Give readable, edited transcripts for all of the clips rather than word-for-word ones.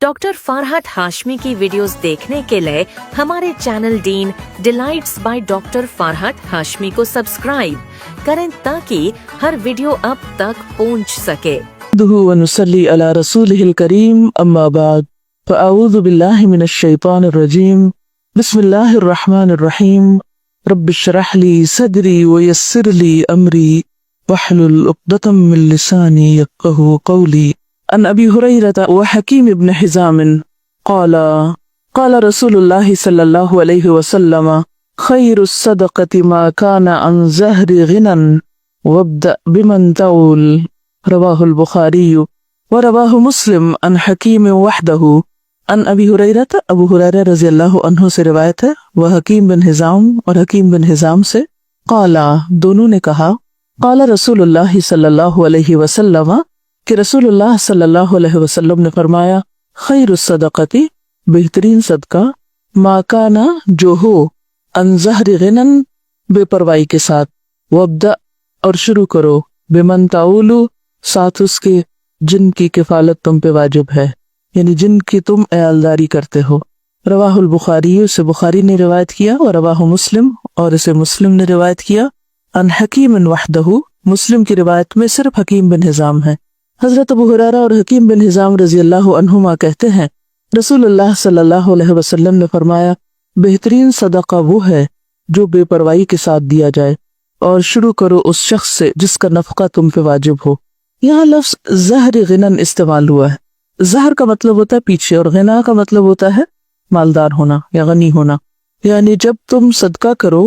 Doctor Farhat Hashmi की videos देखने के लिए हमारे channel dean delights by doctor Farhat Hashmi को सब्सक्राइब करें ताकि हर वीडियो अब तक पहुंच सके। व नुसल्ली अला रसूलिहिल करीम अम्मा बाद फ़अऊज़ु बिल्लाहि मिनश शैतानिर रजीम बिस्मिल्लाहिर रहमानिर रहीम रब्बिश्रह ली सदरी व यस्सिर ली अमरी वहलुल उक़दतम मिन लिसानी यफ़क़हू क़ौली। अन अबी हुरैरता व हकीम इब्न हिज़ाम क़ाल रसूलुल्लाहि सल्लल्लाहु अलैहि वसल्लम खैरुस सदक़ति मा कान अन ज़हरि गिनन वब्दअ बिमन तऊल। रवाहुल बुखारी व रवाहु मुस्लिम अन हकीम वहदहु। अन अबी हुरैरता अबू हुरैरा रज़ियल्लाहु अन्हु से रिवायत है, वह हकीम बिन हिज़ाम और हकीम बिन हिज़ाम से, क़ाला दोनों ने कहा, क़ाला रसूलुल्लाह सल्लल्लाहु अलैहि वसल्लम कि रसूलुल्लाह सल्लल्लाहु अलैहि वसल्लम ने फरमाया, खैरुस सदक़ती बेहतरीन सदका, मा काना जो हो, अन ज़हरि गिनन बेपरवाही के साथ, वब्दा और शुरू करो, बिमन ताउलू साथ उसके जिनकी किफालत तुम पे वाजिब है, यानी जिनकी तुम अयालदारी करते हो। रवाहुल बुखारी से बुखारी ने रिवायत किया और रवाहु मुस्लिम और इसे मुस्लिम ने रिवायत किया। अन हकीम वहदहु मुस्लिम की रिवायत में सिर्फ हकीम बिन हिज़ाम है। हजरत अबू हुरैरा और हकीम बिन हिज़ाम रज़ियल्लाहु अन्हुमा कहते हैं, रसूलुल्लाह सल्लल्लाहु अलैहि वसल्लम ने फरमाया, बेहतरीन सदका वो है जो बेपरवाही के साथ दिया जाए और शुरू करो उस शख्स से जिसका नफका तुम पे वाजिब हो। यहाँ लफ्ज़ ज़हर गिनन इस्तेमाल हुआ है। ज़हर का मतलब होता है पीछे और गिना का मतलब होता है मालदार होना या गनी होना। यानी जब तुम सदका करो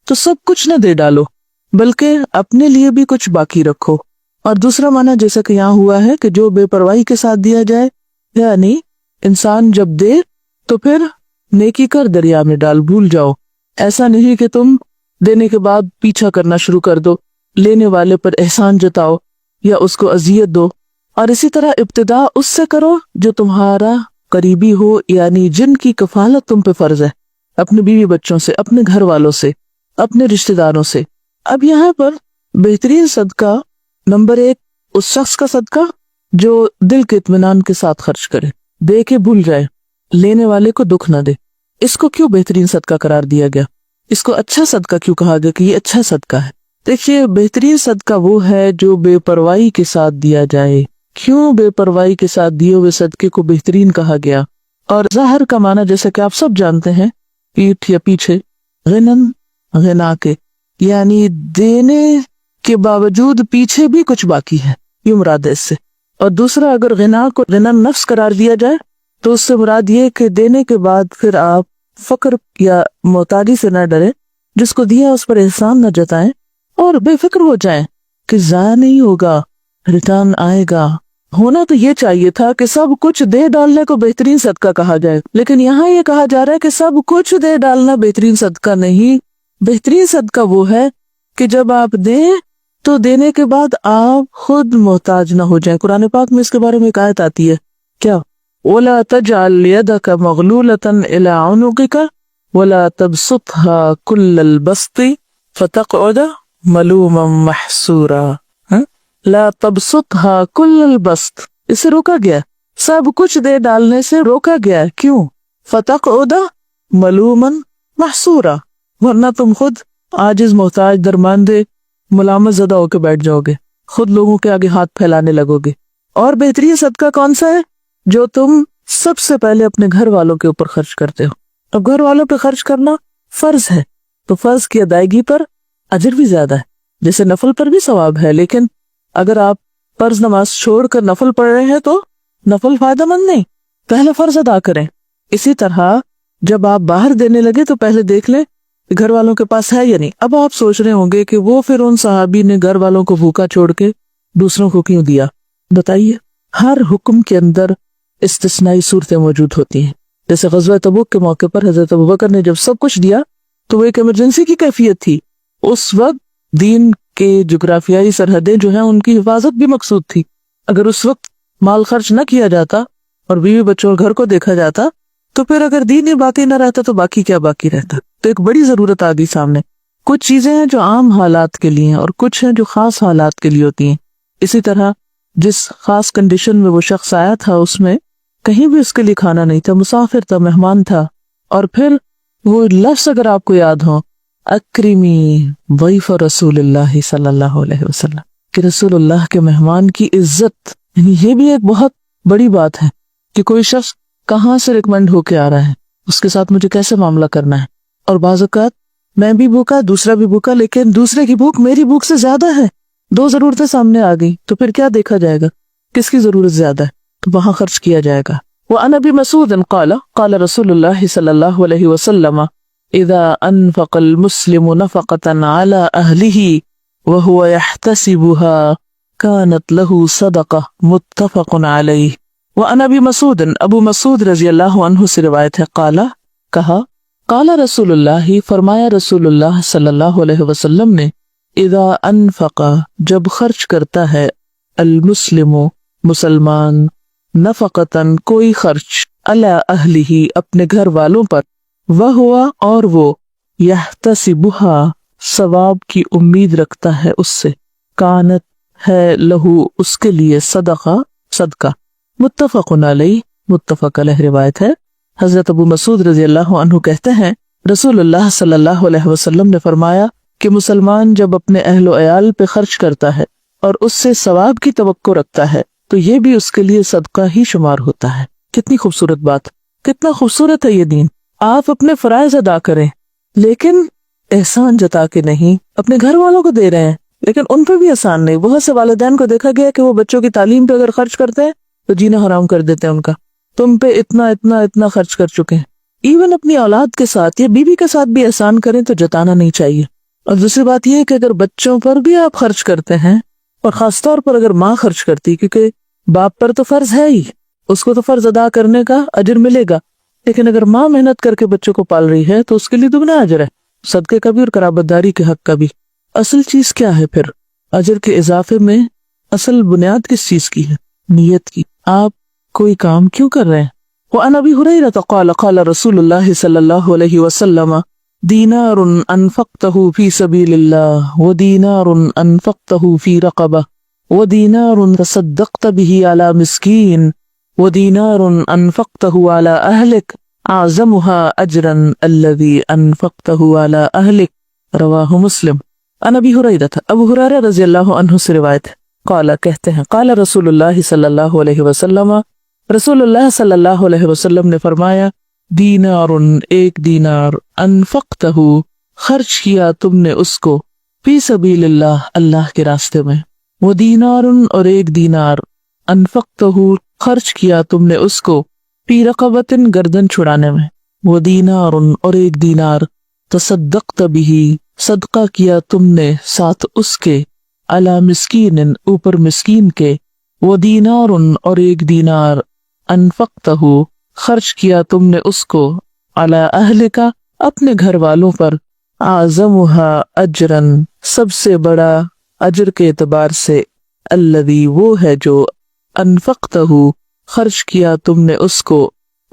तो सब कुछ न दे डालो बल्कि अपने लिए भी कुछ बाकी रखो। और दूसरा माना जैसा कि यहाँ हुआ है कि जो बेपरवाही के साथ दिया जाए, यानी इंसान जब दे तो फिर नेकी कर दरिया में डाल, भूल जाओ। ऐसा नहीं कि तुम देने के बाद पीछा करना शुरू कर दो, लेने वाले पर एहसान जताओ या उसको अजियत दो। और इसी तरह इब्तिदा उससे करो जो तुम्हारा करीबी हो, यानी जिनकी कफालत तुम पे फर्ज है, अपने बीवी बच्चों से, अपने घर वालों से, अपने रिश्तेदारों से। अब यहाँ पर बेहतरीन सदका नंबर 1 उस शख्स का सदका जो दिल के इत्मीनान के साथ खर्च करे, दे के भूल जाए, लेने वाले को दुख न दे। इसको क्यों बेहतरीन सदका करार दिया गया? इसको अच्छा सदका क्यों कहा गया कि ये अच्छा सदका है? देखिए, बेहतरीन सदका वो है जो बेपरवाही के साथ दिया जाए। क्यों बेपरवाही के साथ दिए हुए सदके को बेहतरीन कहा गया? और ज़ाहिर का माना जैसा कि आप सब जानते हैं, पीठ या पीछे, गिनन गिना के, यानी देने के बावजूद पीछे भी कुछ बाकी है, ये मुराद है इससे। और दूसरा, अगर गिना को गिना नफ्स करार दिया जाए तो उससे मुराद ये कि देने के बाद फिर आप फक्र या मोहताजी से न डरे, जिसको दिया उस पर एहसान न जताएं और बेफिक्र हो जाएं कि ज़ाया नहीं होगा, रिटर्न आएगा। होना तो ये चाहिए था कि सब कुछ दे डालने को बेहतरीन सदका कहा जाए, लेकिन यहाँ ये कहा जा रहा है कि सब कुछ दे डालना बेहतरीन सदका नहीं। बेहतरीन सदका वो है कि जब आप दें तो देने के बाद आप खुद मोहताज न हो जाएं। कुरान पाक में इसके बारे में एक आयत आती है, क्या? वला तजअल यदक मगलूलतन इला उनुकिका वला तबसुतहा कुल्लल बस्ती फतक़उद मलूमम महसूरा। ला तबसुतहा कुल्लल बस्त, इसे रोका गया, सब कुछ दे डालने से रोका गया। क्यों? फतक़उद मलूमन महसूरा, वरना तुम खुद आजिज, मोहताज, दरमांदे, मुलामत ज़दा होकर बैठ जाओगे, खुद लोगों के आगे हाथ फैलाने लगोगे। और बेहतरीन सदका कौन सा है? जो तुम सबसे पहले अपने घर वालों के ऊपर खर्च करते हो। अब घर वालों पे खर्च करना फर्ज है तो फर्ज की अदायगी पर अजर भी ज्यादा है, जैसे नफल पर भी सवाब है। लेकिन अगर आप फर्ज नमाज छोड़कर नफल पढ़ रहे हैं तो नफल फायदेमंद नहीं, पहले फर्ज अदा करें। इसी तरह जब आप बाहर देने लगे तो पहले देख ले घर वालों के पास है या नहीं। अब आप सोच रहे होंगे कि वो फिर उन सहाबी ने घर वालों को भूखा छोड़ के दूसरों को क्यों दिया? बताइए, हर हुक्म के अंदर इस्तिस्नाई सूरतें मौजूद होती हैं। जैसे ग़ज़वा तबूक के मौके पर हज़रत अबू बकर ने जब सब कुछ दिया तो वो एक इमरजेंसी की कैफियत थी। उस वक्त दीन के जुग्राफियाई सरहदें जो हैं उनकी हिफाजत भी मकसूद थी। अगर उस वक्त माल खर्च न किया जाता और बीवी बच्चों और घर को देखा जाता तो फिर अगर दीन ही बाकी न रहता तो बाकी क्या बाकी रहता? तो एक बड़ी जरूरत आ गई सामने। कुछ चीजें हैं जो आम हालात के लिए हैं और कुछ हैं जो खास हालात के लिए होती हैं। इसी तरह जिस खास कंडीशन में वो शख्स आया था उसमें कहीं भी उसके लिए खाना नहीं था, मुसाफिर था, मेहमान था। और फिर वो लफ्ज अगर आपको याद हो, अक्रिमी वैफ रसूलुल्लाह सल्लल्लाहु अलैहि वसल्लम, कि रसूलुल्लाह के मेहमान की इज्जत। यानी ये भी एक बहुत बड़ी बात है कि कोई शख्स कहाँ से रिकमेंड होके आ रहा है, उसके साथ मुझे कैसे मामला करना है। और बाज़ औक़ात मैं भी भूखा, दूसरा भी भूखा, लेकिन दूसरे की भूख मेरी भूख से ज्यादा है, दो जरूरतें सामने आ गई, तो फिर क्या देखा जाएगा, किसकी जरूरत ज्यादा है, तो वहां खर्च किया जाएगा। वअन अबी मसूद क़ाल क़ाल रसूलुल्लाह सल्लल्लाहु अलैहि वसल्लम इज़ा अनफ़क़ल मुस्लिमु नफ़क़तन अला अहलिही व हुवा यहतसिबुहा कानत लहू सदक़ह, मुत्तफ़क़ुन अलैहि। वअन अबी मसूद, अबू मसूद रज़ियल्लाहु अन्हु से रिवायत है, क़ाला कहा, क़ाला रसूलुल्लाह फरमाया रसूलुल्लाह सल्लल्लाहु अलैहि वसल्लम ने, इज़ा अनफ़क़ा जब खर्च करता है, अल मुस्लिमु मुसलमान, नफ़क़तन कोई खर्च, अला अहलिही अपने घर वालों पर, वह हुआ और वो, यहतसिबुहा सवाब की उम्मीद रखता है उससे, कानत है लहू उसके लिए, सदक़ा सदका, मुत्तफ़क़ुन अलैहि मुत्तफ़क़ अलैहि रिवायत है। हज़रत अबू मसूद रज़ियल्लाहु अन्हु कहते हैं रसूलुल्लाह सल्लल्लाहु अलैहि वसल्लम ने फरमाया कि मुसलमान जब अपने अहलो अयाल पे खर्च करता है और उससे सवाब की तवक्को रखता है, तो ये भी उसके लिए सदका ही शुमार होता है। कितनी खूबसूरत बात, कितना खूबसूरत है ये दीन। आप अपने फराइज अदा करें, लेकिन एहसान जता के नहीं। अपने घर वालों को दे रहे हैं, लेकिन उन पर भी एहसान नहीं। बहुत से वालिदैन को देखा गया कि वो बच्चों की तालीम पे अगर खर्च करते हैं तो जीना हराम कर देते हैं उनका। तुम पे इतना इतना इतना खर्च कर चुके हैं। इवन अपनी औलाद के साथ या बीवी के साथ भी एहसान करें तो जताना नहीं चाहिए। और दूसरी बात यह है कि अगर बच्चों पर भी आप खर्च करते हैं, और खासतौर पर अगर माँ खर्च करती, क्योंकि बाप पर तो फर्ज है ही, उसको तो फर्ज अदा करने का अजर मिलेगा, लेकिन अगर माँ मेहनत करके बच्चों को पाल रही है तो उसके लिए दुगना अजर है, सदके का भी और कराबतदारी के हक का भी। असल चीज क्या है फिर अजर के इजाफे में? असल बुनियाद किस चीज की है? नियत की। आप कोई काम क्यों कर रहे हैं? वो अन अबी हुरैरा क़ाल क़ाल रसूलुल्लाह सल्लल्लाहु अलैहि वसल्लम दीनारुन अनफ़क़तहु फी सबीलिल्लाह व दीनारुन अनफ़क़तहु फी रक़बह व दीनारुन तसद्दक़त बिही अला मिस्कीन व दीनारुन अनफ़क़तहु अला अहलिक आज़मुहा अजरन अल्लज़ी अनफ़क़तहु अला अहलिक, रवाहु मुस्लिम। अन अबी हुरैरा, अबू हुरैरा रज़ियल्लाहु अन्हु से रिवायत है, क़ाला कहते हैं, क़ाला रसूलुल्लाह सल्लल्लाहु अलैहि वसल्लम, रसूलुल्लाह सल्लल्लाहु अलैहि वसल्लम ने फरमाया, दीनारुन एक दीनार, अनफ़क़तहु खर्च किया तुमने उसको, फी सबीलिल्लाह अल्लाह के रास्ते में, वो दीनारुन और एक दीनार, अनफ़क़तहु खर्च किया तुमने उसको, फी रक़बतिन गर्दन छुड़ाने में, वो दीनारुन और एक दीनार, तसद्दक़त बिही सदका किया तुमने साथ उसके, अला मिस्कीन ऊपर मिस्कीन के, वो दीनारुन और एक दीनार, अनफ़क़तहु खर्च किया तुमने उसको, अला अहलिका अपने घर वालों पर, आज़मुहा अजरन सबसे बड़ा अजर के एतबार से, अल्लज़ी वो है जो, अनफ़क़तहु खर्च किया तुमने उसको,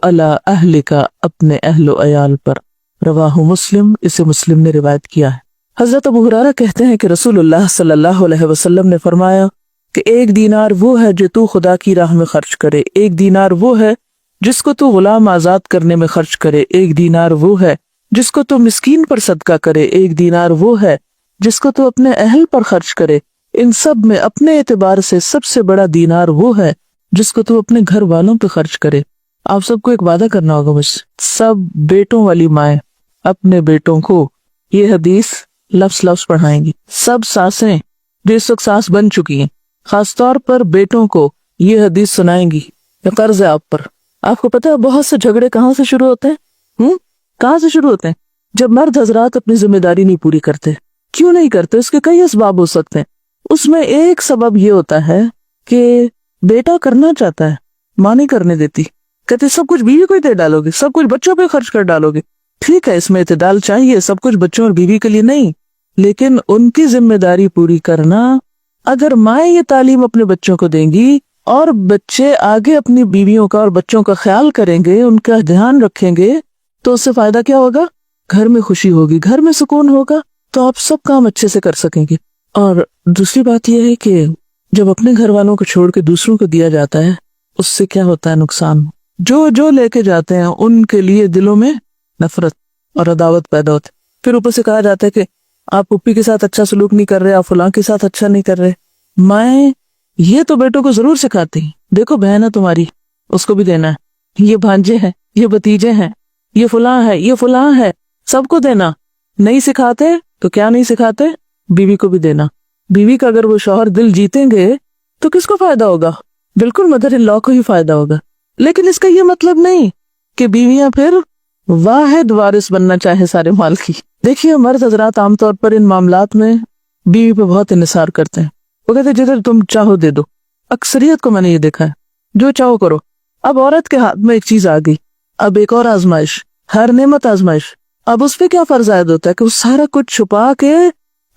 अला अहलिका अपने अहलो अयाल पर, रवाहु मुस्लिम। इसे मुस्लिम ने रिवायत किया है। हज़रत अबू हुरैरा कहते हैं कि रसूलुल्लाह सल्लल्लाहु अलैहि वसल्लम ने फरमाया कि एक दीनार वो है जो तू खुदा की राह में खर्च करे, एक दीनार वो है जिसको तू गुलाम आजाद करने में खर्च करे, एक दीनार वो है जिसको तू मिस्कीन पर सदका करे, एक दीनार वो है जिसको तू अपने अहल पर खर्च करे। इन सब में अपने एतबार से सबसे बड़ा दीनार वो है जिसको तू अपने घर वालों पे खर्च करे। आप सबको एक वादा करना होगा मुझसे, सब बेटों वाली माएं अपने बेटों को ये हदीस लफ्ज लफ्ज पढ़ाएंगी। सब सासें जो इस वक्त सास बन चुकी हैं, खासतौर पर बेटों को ये हदीस सुनाएंगी। ये कर्ज है आप पर। आपको पता है बहुत से झगड़े कहाँ से शुरू होते हैं? कहाँ से शुरू होते हैं? जब मर्द हजरात अपनी जिम्मेदारी नहीं पूरी करते। क्यों नहीं करते? इसके कई असबाब हो सकते हैं। उसमें एक सबब ये होता है कि बेटा करना चाहता है, माँ नहीं करने देती, कहते सब कुछ बीवी को ही दे डालोगे, सब कुछ बच्चों पे खर्च कर डालोगे। ठीक है, इसमें इत्तेदाल चाहिए, सब कुछ बच्चों और बीवी के लिए नहीं, लेकिन उनकी जिम्मेदारी पूरी करना। अगर माएँ ये तालीम अपने बच्चों को देंगी और बच्चे आगे अपनी बीवियों का और बच्चों का ख्याल करेंगे, उनका ध्यान रखेंगे, तो उससे फायदा क्या होगा? घर में खुशी होगी, घर में सुकून होगा, तो आप सब काम अच्छे से कर सकेंगे। और दूसरी बात यह है कि जब अपने घर वालों को छोड़ के दूसरों को दिया जाता है, उससे क्या होता है नुकसान? जो जो लेके जाते हैं उनके लिए दिलों में नफरत और अदावत पैदा होती। फिर ऊपर से कहा जाता है कि आप पुप्पी के साथ अच्छा सलूक नहीं कर रहे, आप फलां के साथ अच्छा नहीं कर रहे। मैं ये तो बेटों को जरूर सिखाती, देखो बहन है तुम्हारी, उसको भी देना है, ये भांजे हैं, ये भतीजे हैं, ये फलां है, ये फलां है, सबको देना। नहीं सिखाते तो क्या नहीं सिखाते, बीवी को भी देना। बीवी का अगर वो शौहर दिल जीतेंगे तो किसको फायदा होगा, बिल्कुल मदर इन लॉ को ही फायदा होगा। लेकिन इसका ये मतलब नहीं कि बीवियां फिर वाहिद वारिस बनना चाहे सारे माल की। देखिए मर्द हजरात आमतौर पर इन मामलात में बीवी पे बहुत इन्हिसार करते हैं। वो कहते हैं जिधर तुम चाहो दे दो। अक्सरियत को मैंने ये देखा है, जो चाहो करो। अब औरत के हाथ में एक चीज आ गई, अब एक और आजमाइश, हर नेमत आजमाइश। अब उस पे क्या फर्ज आयद होता है कि वो सारा कुछ छुपा के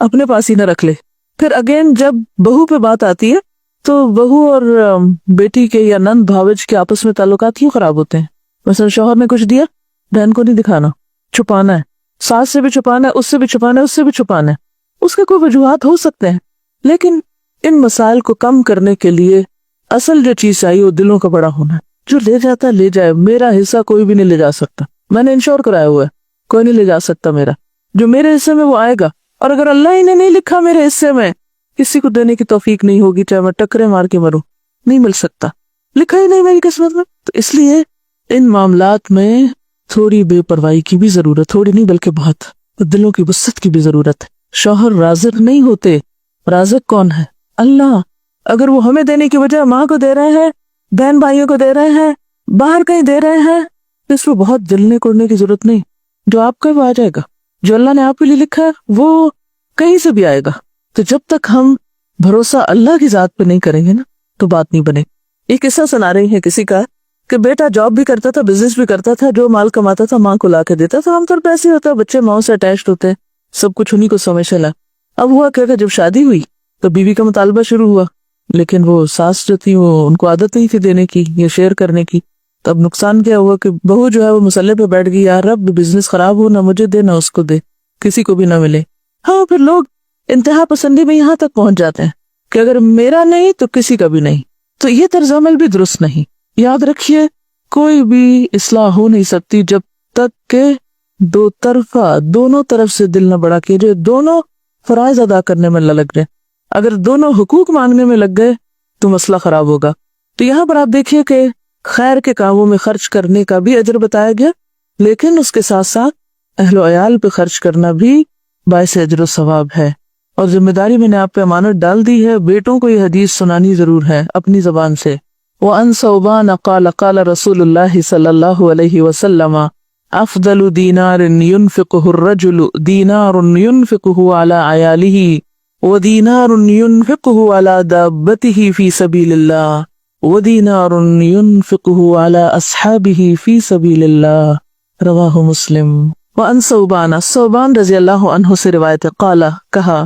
अपने पास ही न रख ले। फिर अगेन जब बहू पे बात आती है तो बहू और बेटी के या नंद भावज के आपस में ताल्लुकात क्यों खराब होते हैं। मसलन शौहर ने कुछ दिया, बहन को नहीं दिखाना, छुपाना है, सास से भी छुपाना है, उससे भी छुपाना है, उससे भी छुपाना है। उसके कोई वजूहात हो सकते हैं, लेकिन इन मसाइल को कम करने के लिए असल जो चीज चाहिए वो दिलों का बड़ा होना है। जो ले जाता ले जाए, मेरा हिस्सा कोई भी नहीं ले जा सकता, मैंने इंश्योर कराया हुआ है, कोई नहीं ले जा सकता मेरा। जो मेरे हिस्से में वो आएगा, और अगर अल्लाह ही ने नहीं लिखा मेरे हिस्से में, किसी को देने की तौफीक नहीं होगी, चाहे मैं टकरे मार के मरूं, नहीं मिल सकता, लिखा ही नहीं मेरी किस्मत में। तो इसलिए इन मामलात में थोड़ी बेपरवाही की भी जरूरत, थोड़ी नहीं बल्कि बहुत, तो दिलों की वसत की भी जरूरत है। शौहर राज़िक नहीं होते, राज़िक कौन है, अल्लाह। अगर वो हमें देने की वजह माँ को दे रहे हैं, बहन भाइयों को दे रहे हैं, बाहर कहीं दे रहे हैं, तो इसमें बहुत जलने कोड़ने की जरूरत नहीं। जो आपका वो आ जाएगा, जो अल्लाह ने आपके लिए लिखा है वो कहीं से भी आएगा। तो जब तक हम भरोसा अल्लाह की जात पे नहीं करेंगे ना, तो बात नहीं बने। एक किस्सा सुना रही है किसी का कि बेटा जॉब भी करता था, बिजनेस भी करता था, जो माल कमाता था माँ को ला के देता था। आमतौर पर ऐसे होता है, बच्चे माँ से अटैच्ड होते हैं, सब कुछ उन्हीं को समझ चला। अब हुआ क्या, जब शादी हुई तो बीवी का मुतालबा शुरू हुआ, लेकिन वो सास जो थी वो उनको आदत नहीं थी देने की या शेयर करने की। तब नुकसान क्या हुआ कि बहू जो है वो मुसल्ले पे बैठ गई, यार रब बिजनेस खराब हो, ना मुझे दे ना उसको दे, किसी को भी ना मिले। हाँ, फिर लोग इंतहा पसंदी में यहाँ तक पहुंच जाते हैं कि अगर मेरा नहीं तो किसी का भी नहीं। तो ये तर्ज अमल भी दुरुस्त नहीं। याद रखिए, कोई भी इस्लाह हो नहीं सकती जब तक के दो तरफा, दोनों तरफ से दिल न बड़ा कीजिए, दोनों फराइज अदा करने में लग गए। अगर दोनों हुकूक मांगने में लग गए तो मसला खराब होगा। तो यहाँ पर आप देखिए कि खैर के कामों में खर्च करने का भी अजर बताया गया, लेकिन उसके साथ साथ अहलो अयाल पे खर्च करना भी बाइस अजर सवाब है। और जिम्मेदारी मैंने आप पे अमानत डाल दी है, बेटों को ये हदीस सुनानी जरूर है अपनी जबान से। व अन सौबान क़ाल क़ाल रसूलुल्लाह सल्लल्लाहु अलैहि वसल्लम अफ़दलु दीनारिन युनफ़िक़ुहु अर्रजुलु दीनारुन युनफ़िक़ुहु अला अयालिही व दीनारुन युनफ़िक़ुहु अला दाब्बतिही फ़ी सबीलिल्लाह व दीनारुन युनफ़िक़ुहु अला अस्हाबिही फ़ी सबीलिल्लाह। रवाहु मुस्लिम। व अन सौबान रज़ियल्लाहु अन्हु से रिवायत है, क़ाला कहा,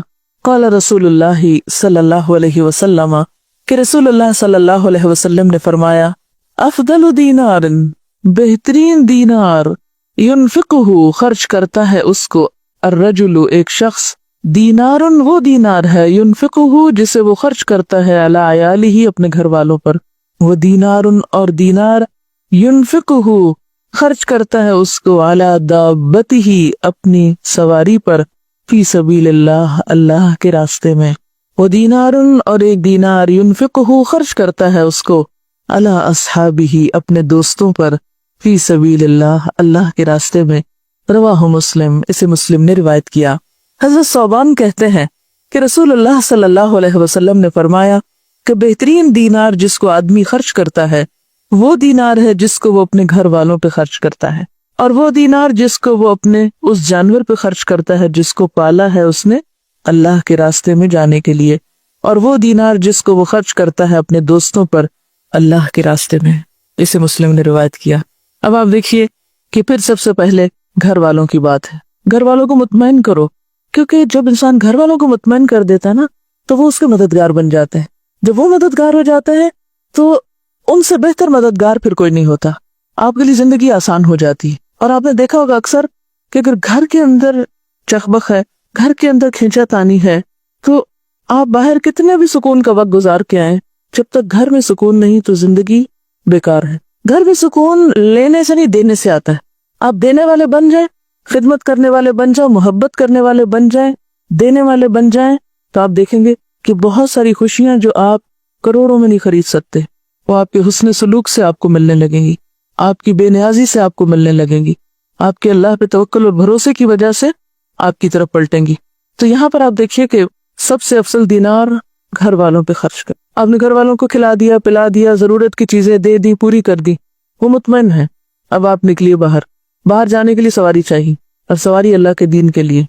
क़ाल रसूलुल्लाह सल्लल्लाहु अलैहि वसल्लम कि रसूलुल्लाह सल्लल्लाहु अलैहि वसल्लम ने फरमाया, अफ़दलु दीनारिन, बेहतरीन दीनार, युनफ़िक़ुहु खर्च करता है उसको, अर्रजुलु एक शख्स, दीनारुन वो दीनार है, युनफ़िक़ुहु जिसे वो खर्च करता है, अला अयालिही अपने घर वालों पर, वो दीनारुन और दीनार, युनफ़िक़ुहु खर्च करता है उसको, अला दाब्बतिही अपनी सवारी पर, फी सबीलिल्लाह अल्लाह के रास्ते में, वो दीनारुन और एक दीनार, युनफ़िक़ुहु खर्च करता है उसको, अला अस्हाबिही अपने दोस्तों पर, फी सबीलिल्लाह अल्लाह के रास्ते में। रवाहु मुस्लिम, इसे मुस्लिम ने रिवायत किया। हज़रत सौबान कहते हैं कि रसूलुल्लाह सल्लल्लाहु अलैहि वसल्लम ने फरमाया कि बेहतरीन दीनार जिसको आदमी खर्च करता है वो दीनार है जिसको वो अपने घर वालों पे खर्च करता है, और वो दीनार जिसको वो अपने उस जानवर पे खर्च करता है जिसको पाला है उसने अल्लाह के रास्ते में जाने के लिए, और वो दीनार जिसको वो खर्च करता है अपने दोस्तों पर अल्लाह के रास्ते में। इसे मुस्लिम ने रिवायत किया। अब आप देखिए कि फिर सबसे पहले घर वालों की बात है। घर वालों को मुतमईन करो, क्योंकि जब इंसान घर वालों को मुतमईन कर देता है ना तो वो उसके मददगार बन जाते हैं। जब वो मददगार हो जाते हैं तो उनसे बेहतर मददगार फिर कोई नहीं होता, आपके लिए जिंदगी आसान हो जाती है। और आपने देखा होगा अक्सर कि अगर घर के अंदर चखबख है, घर के अंदर खींचातानी है, तो आप बाहर कितने भी सुकून का वक्त गुजार के आए, जब तक घर में सुकून नहीं तो जिंदगी बेकार है। घर में सुकून लेने से नहीं देने से आता है। आप देने वाले बन जाए, खिदमत करने वाले बन जाओ, मोहब्बत करने वाले बन जाए, देने वाले बन जाएं, तो आप देखेंगे कि बहुत सारी खुशियां जो आप करोड़ों में नहीं खरीद सकते, वो आपके हुस्न सलूक से आपको मिलने लगेंगी, आपकी बेनियाजी से आपको मिलने लगेंगी, आपके अल्लाह पे तवक्कुल और भरोसे की वजह से आपकी तरफ पलटेंगी। तो यहाँ पर आप देखिए कि सबसे अफसल दीनार घर वालों पे खर्च कर। आपने घर वालों को खिला दिया, पिला दिया, जरूरत की चीजें दे दी, पूरी कर दी, वो मुतमईन है। अब आप निकलिए बाहर, बाहर जाने के लिए सवारी चाहिए, और सवारी अल्लाह के दीन के लिए।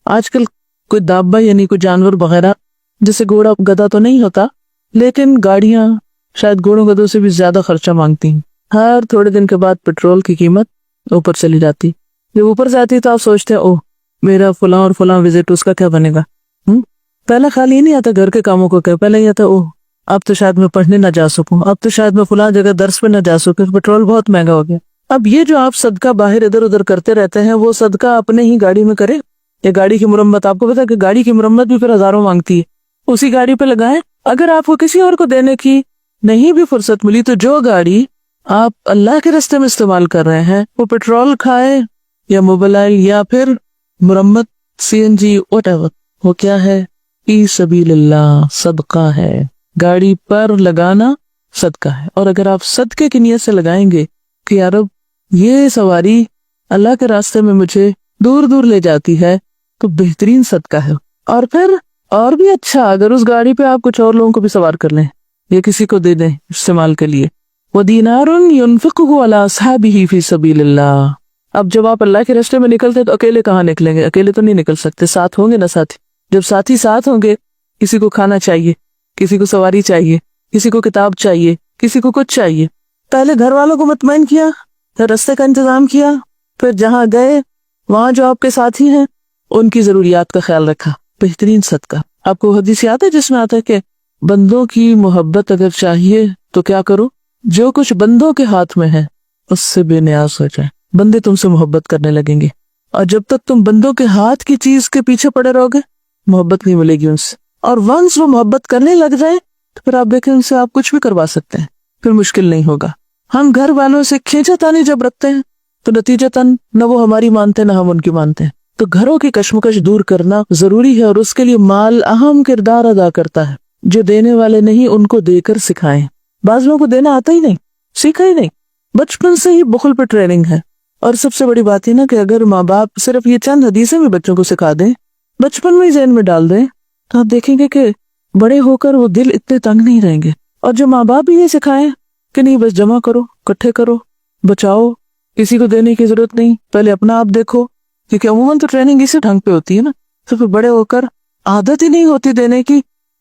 आजकल कोई दाब्बा यानी कोई जानवर वगैरह, जैसे घोड़ा गधा तो नहीं होता, लेकिन गाड़ियां शायद घोड़ों गधों से भी ज्यादा खर्चा मांगती हैं। हर थोड़े दिन के बाद पेट्रोल की कीमत ऊपर चली जाती। जब ऊपर से आती तो आप सोचते हैं ओह मेरा फलां और फलां विजिट, उसका क्या बनेगा। पहला ख्याल ये नहीं आता घर के कामों को, क्या पहले ये आता ओह अब तो शायद मैं पढ़ने ना जा सकूं, अब तो शायद मैं फलां जगह दर्स पे ना जा सकूं, पेट्रोल बहुत महंगा हो गया। अब ये जो आप सदका बाहर इधर उधर करते रहते हैं, वो सदका अपने ही गाड़ी में करे, या गाड़ी की मुरम्मत, आपको पता है कि गाड़ी की मुरम्मत भी फिर हजारों मांगती है, उसी गाड़ी पे लगाएं। अगर आपको किसी और को देने की नहीं भी फुर्सत मिली, तो जो गाड़ी आप अल्लाह के रास्ते में इस्तेमाल कर रहे हैं, वो पेट्रोल खाए या मोबाइल या फिर मुरम्मत, CNG, व्हाटएवर, वो क्या है, ई सबीलिल्लाह, सदका है। गाड़ी पर लगाना सदका है। और अगर आप सदके की नियत से लगाएंगे कि यार अब ये सवारी अल्लाह के रास्ते में मुझे दूर दूर ले जाती है, तो बेहतरीन सदका है। और फिर और भी अच्छा, अगर उस गाड़ी पे आप कुछ और लोगों को भी सवार कर लें या किसी को दे दें इस्तेमाल के लिए, वो दीनारुन युनफिकुहु अला अस्हाबिही फी सबीलिल्लाह। अब जब आप अल्लाह के रास्ते में निकलते तो अकेले कहाँ निकलेंगे, अकेले तो नहीं निकल सकते, साथ होंगे ना साथी। जब साथी साथ होंगे, किसी को खाना चाहिए, किसी को सवारी चाहिए, किसी को किताब चाहिए, किसी को कुछ चाहिए, पहले घर वालों को मुतमईन किया, फिर रास्ते का इंतजाम किया, फिर जहाँ गए वहां जो आपके साथी हैं उनकी जरूरियात का ख्याल रखा, बेहतरीन सदका। आपको हदीस याद है जिसमें आता है कि बंदों की मोहब्बत अगर चाहिए तो क्या करो, जो कुछ बंदों के हाथ में है उससे बेनियाज हो जाए, बंदे तुमसे मोहब्बत करने लगेंगे। और जब तक तुम बंदों के हाथ की चीज के पीछे पड़े रहोगे, मोहब्बत नहीं मिलेगी उनसे। और वंस वो मोहब्बत करने लग जाए तो फिर आप देखें उनसे आप कुछ भी करवा सकते हैं, फिर मुश्किल नहीं होगा। हम घर वालों से खींचातानी जब रखते हैं तो नतीजतन न वो हमारी मानते न हम उनकी मानते हैं। तो घरों की कश्मकश दूर करना जरूरी है, और उसके लिए माल अहम किरदार अदा करता है। जो देने वाले नहीं उनको देकर सिखाएं। बाज़ लोगों को देना आता ही नहीं, सीखा ही नहीं, बचपन से ही बुखल पे ट्रेनिंग है। और सबसे बड़ी बात है ना कि अगर माँ बाप सिर्फ ये चंद हदीसें भी बच्चों को सिखा दें, बचपन में ही ज़हन में डाल दें, तो आप देखेंगे कि बड़े होकर वो दिल इतने तंग नहीं रहेंगे। और जो माँ बाप भी ये सिखाएं कि नहीं बस जमा करो, इकट्ठे करो, बचाओ, किसी को देने की जरूरत नहीं, पहले अपना आप देखो, क्योंकि अमूमन तो ट्रेनिंग इसी ढंग पे होती है ना, तो फिर बड़े होकर आदत ही नहीं होती देने की,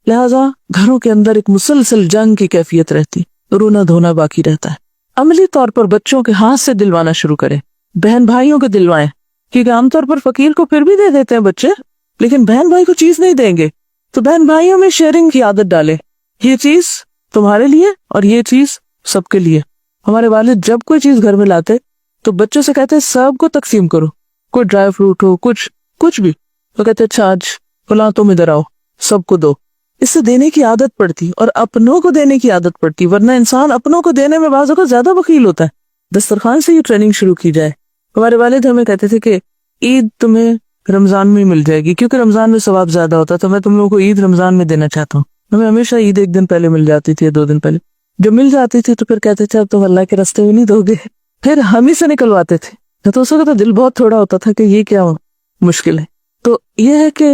लिहाजा घरों के अंदर एक मुसलसल जंग की कैफियत रहती, रोना धोना बाकी रहता है। अमली तौर पर बच्चों के हाथ से दिलवाना शुरू करें, बहन भाइयों को दिलवाएं, क्योंकि आमतौर पर फकीर को फिर भी दे देते हैं बच्चे, लेकिन बहन भाई को चीज नहीं देंगे। तो बहन भाइयों में शेयरिंग की आदत डालें, ये चीज तुम्हारे लिए और ये चीज सबके लिए। हमारे वालिद जब कोई चीज घर में लाते तो बच्चों से कहते सबको तकसीम करो, कोई ड्राई फ्रूट हो, कुछ भी, तो कहते अच्छा आज फलां तुम इधर आओ, सबको दो। इससे देने की आदत पड़ती और अपनों को देने की आदत पड़ती, वरना इंसान अपनों को देने में बाज़ औक़ात ज्यादा बखील होता है। दस्तरखान से ये ट्रेनिंग शुरू की जाए। हमारे वालिद हमें कहते थे कि ईद तुम्हें रमजान में मिल जाएगी, क्योंकि रमजान में सवाब ज्यादा होता, तो मैं तुम लोगों को ईद रमजान में देना चाहता हूँ। हमें हमेशा ईद एक दिन पहले मिल जाती थी, 2 दिन पहले। जब मिल जाती थी तो फिर कहते थे अब तो अल्लाह के रास्ते में नहीं दोगे, फिर हम ही से निकलवाते थे। तो उसका तो दिल बहुत थोड़ा होता था कि ये क्या मुश्किल है। तो ये है कि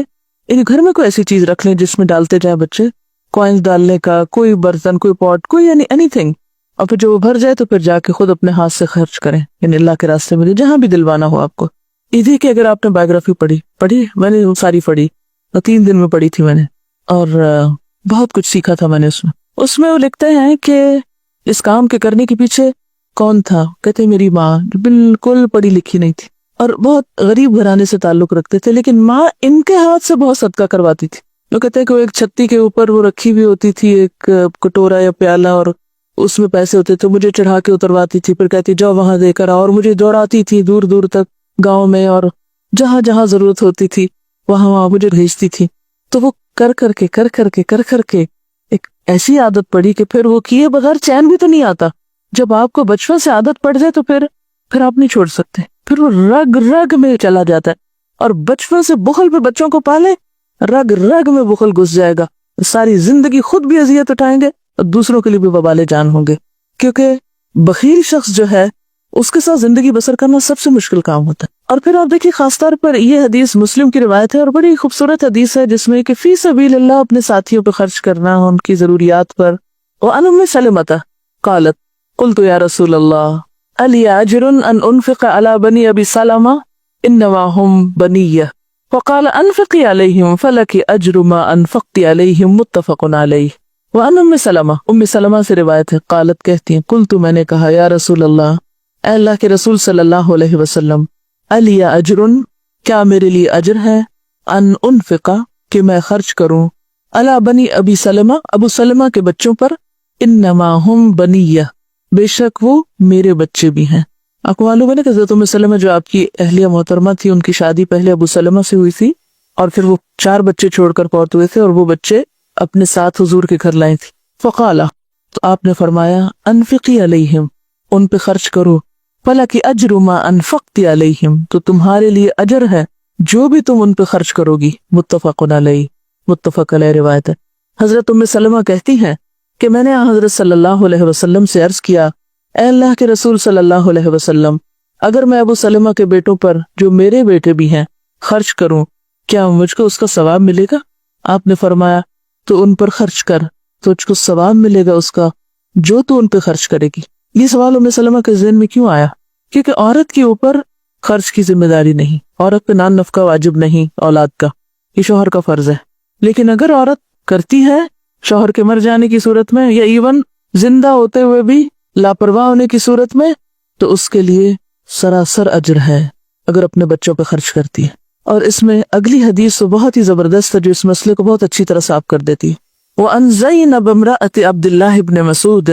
इन घर में कोई ऐसी चीज रख लें जिसमें डालते जाए बच्चे, कॉइन्स डालने का, कोई बर्तन, कोई पॉट, कोई यानी एनीथिंग, और फिर जो भर जाए तो फिर जाके खुद अपने हाथ से खर्च करें, यानी अल्लाह के रास्ते में जहां भी दिलवाना हो आपको। इसी की अगर आपने बायोग्राफी पढ़ी मैंने सारी पढ़ी, 3 दिन में पढ़ी थी मैंने, और बहुत कुछ सीखा था मैंने उसमें वो लिखते हैं कि इस काम के करने के पीछे कौन था, कहते मेरी माँ, जो बिल्कुल पढ़ी लिखी नहीं थी और बहुत गरीब घराने से ताल्लुक रखते थे, लेकिन माँ इनके हाथ से बहुत सदका करवाती थी। वो कहते हैं कि वो एक छत्ती के ऊपर वो रखी हुई होती थी एक कटोरा या प्याला, और उसमें पैसे होते थे, मुझे चढ़ा के उतरवाती थी, फिर कहती जाओ वहां देकर आओ, और मुझे दौड़ाती थी दूर दूर तक गाँव में, और जहां जहां जरूरत होती थी वहां मुझे भेजती थी। तो वो कर करके एक ऐसी आदत पड़ी कि फिर वो किए बगैर चैन भी तो नहीं आता। जब आपको बचपन से आदत पड़ जाए तो फिर आप नहीं छोड़ सकते, फिर वो रग रग में चला जाता है। और बचपन से बुखल पे बच्चों को पाले, रग रग में बुखल घुस जाएगा, सारी जिंदगी खुद भी अजियत उठाएंगे और दूसरों के लिए भी वबाले जान होंगे। क्योंकि बखील शख्स जो है उसके साथ जिंदगी बसर करना सबसे मुश्किल काम होता है। और फिर आप देखिए खासतौर पर ये हदीस मुस्लिम की रिवायत है और बड़ी खूबसूरत हदीस है जिसमें कि फी सबीलिल्लाह अपने साथियों पर खर्च करना, उनकी जरूरियात पर। और अन उम्मे सलमता क़ालत क़ुल्तु या रसूल अल्लाह अली अजरुन अन उनफ़िक़ अला बनी अबी सलमा इन्नमा हुम बनिय्या फ़क़ाल अनफ़िक़ी अलैहिम फ़लकी अज्रु मा अनफ़क़्ति अलैहिम मुत्तफ़क़ुन अलैहि। व अन उम्मे सलमा से रिवायत है, क़ालत कहती हैं, क़ुल्तु मैंने कहा, या रसूल अल्लाह, अल्लाह के रसूल सल्लल्लाहु अलैहि वसल्लम, अलिया अजरुन क्या मेरे लिए अजर है, अन उनफ़िक़ा कि मैं खर्च करूं, अला बनी अबी सलमा अबू सलमा के बच्चों पर, इन्नमा हुम बनिय्या बेशक वो मेरे बच्चे भी हैं। आपको मालूम है ना कि हज़रत उम्मे सलमा जो आपकी अहलिया मोहतरमा थी, उनकी शादी पहले अबू सलमा से हुई थी और फिर वो 4 बच्चे छोड़कर फौत हुए थे और वो बच्चे अपने साथ हुजूर के घर लाई थी। फ़क़ाला तो आपने फरमाया, अनफ़िक़ी अलैहिम उन पे खर्च करो, फलकी अज्रु मा अनफ़क़्ति अलैहिम तो तुम्हारे लिए अजर है जो भी तुम उन पे खर्च करोगी। मुत्तफ़क़ुन अलैहि, मुत्तफ़क़ अलैहि रिवायत है। हजरत उम्मे सलमा कहती हैं कि मैंने हजरत सल्लल्लाहु अलैहि वसल्लम से अर्ज किया, ऐ अल्लाह के रसूल सल्लल्लाहु अलैहि वसल्लम, अगर मैं अबू सलमा के बेटों पर जो मेरे बेटे भी हैं खर्च करूं, क्या मुझको उसका सवाब मिलेगा? आपने फरमाया, तो उन पर खर्च कर, तुझको सवाब मिलेगा उसका जो तू उन पर खर्च करेगी। ये सवाल उम्मे सलमा के ज़हन में क्यों आया? क्योंकि औरत के ऊपर खर्च की जिम्मेदारी नहीं, औरत पे नान नफका वाजिब नहीं औलाद का, ये शौहर का फर्ज है। लेकिन अगर औरत करती है शौहर के मर जाने की सूरत में या इवन जिंदा होते हुए भी लापरवाह होने की सूरत में, तो उसके लिए सरासर अजर है अगर अपने बच्चों पर खर्च करती है। और इसमें अगली हदीस तो बहुत ही जबरदस्त है जो इस मसले को बहुत अच्छी तरह साफ कर देती है। वो अन ज़ैनब इम्रअति अब्दुल्लाह इब्न मसूद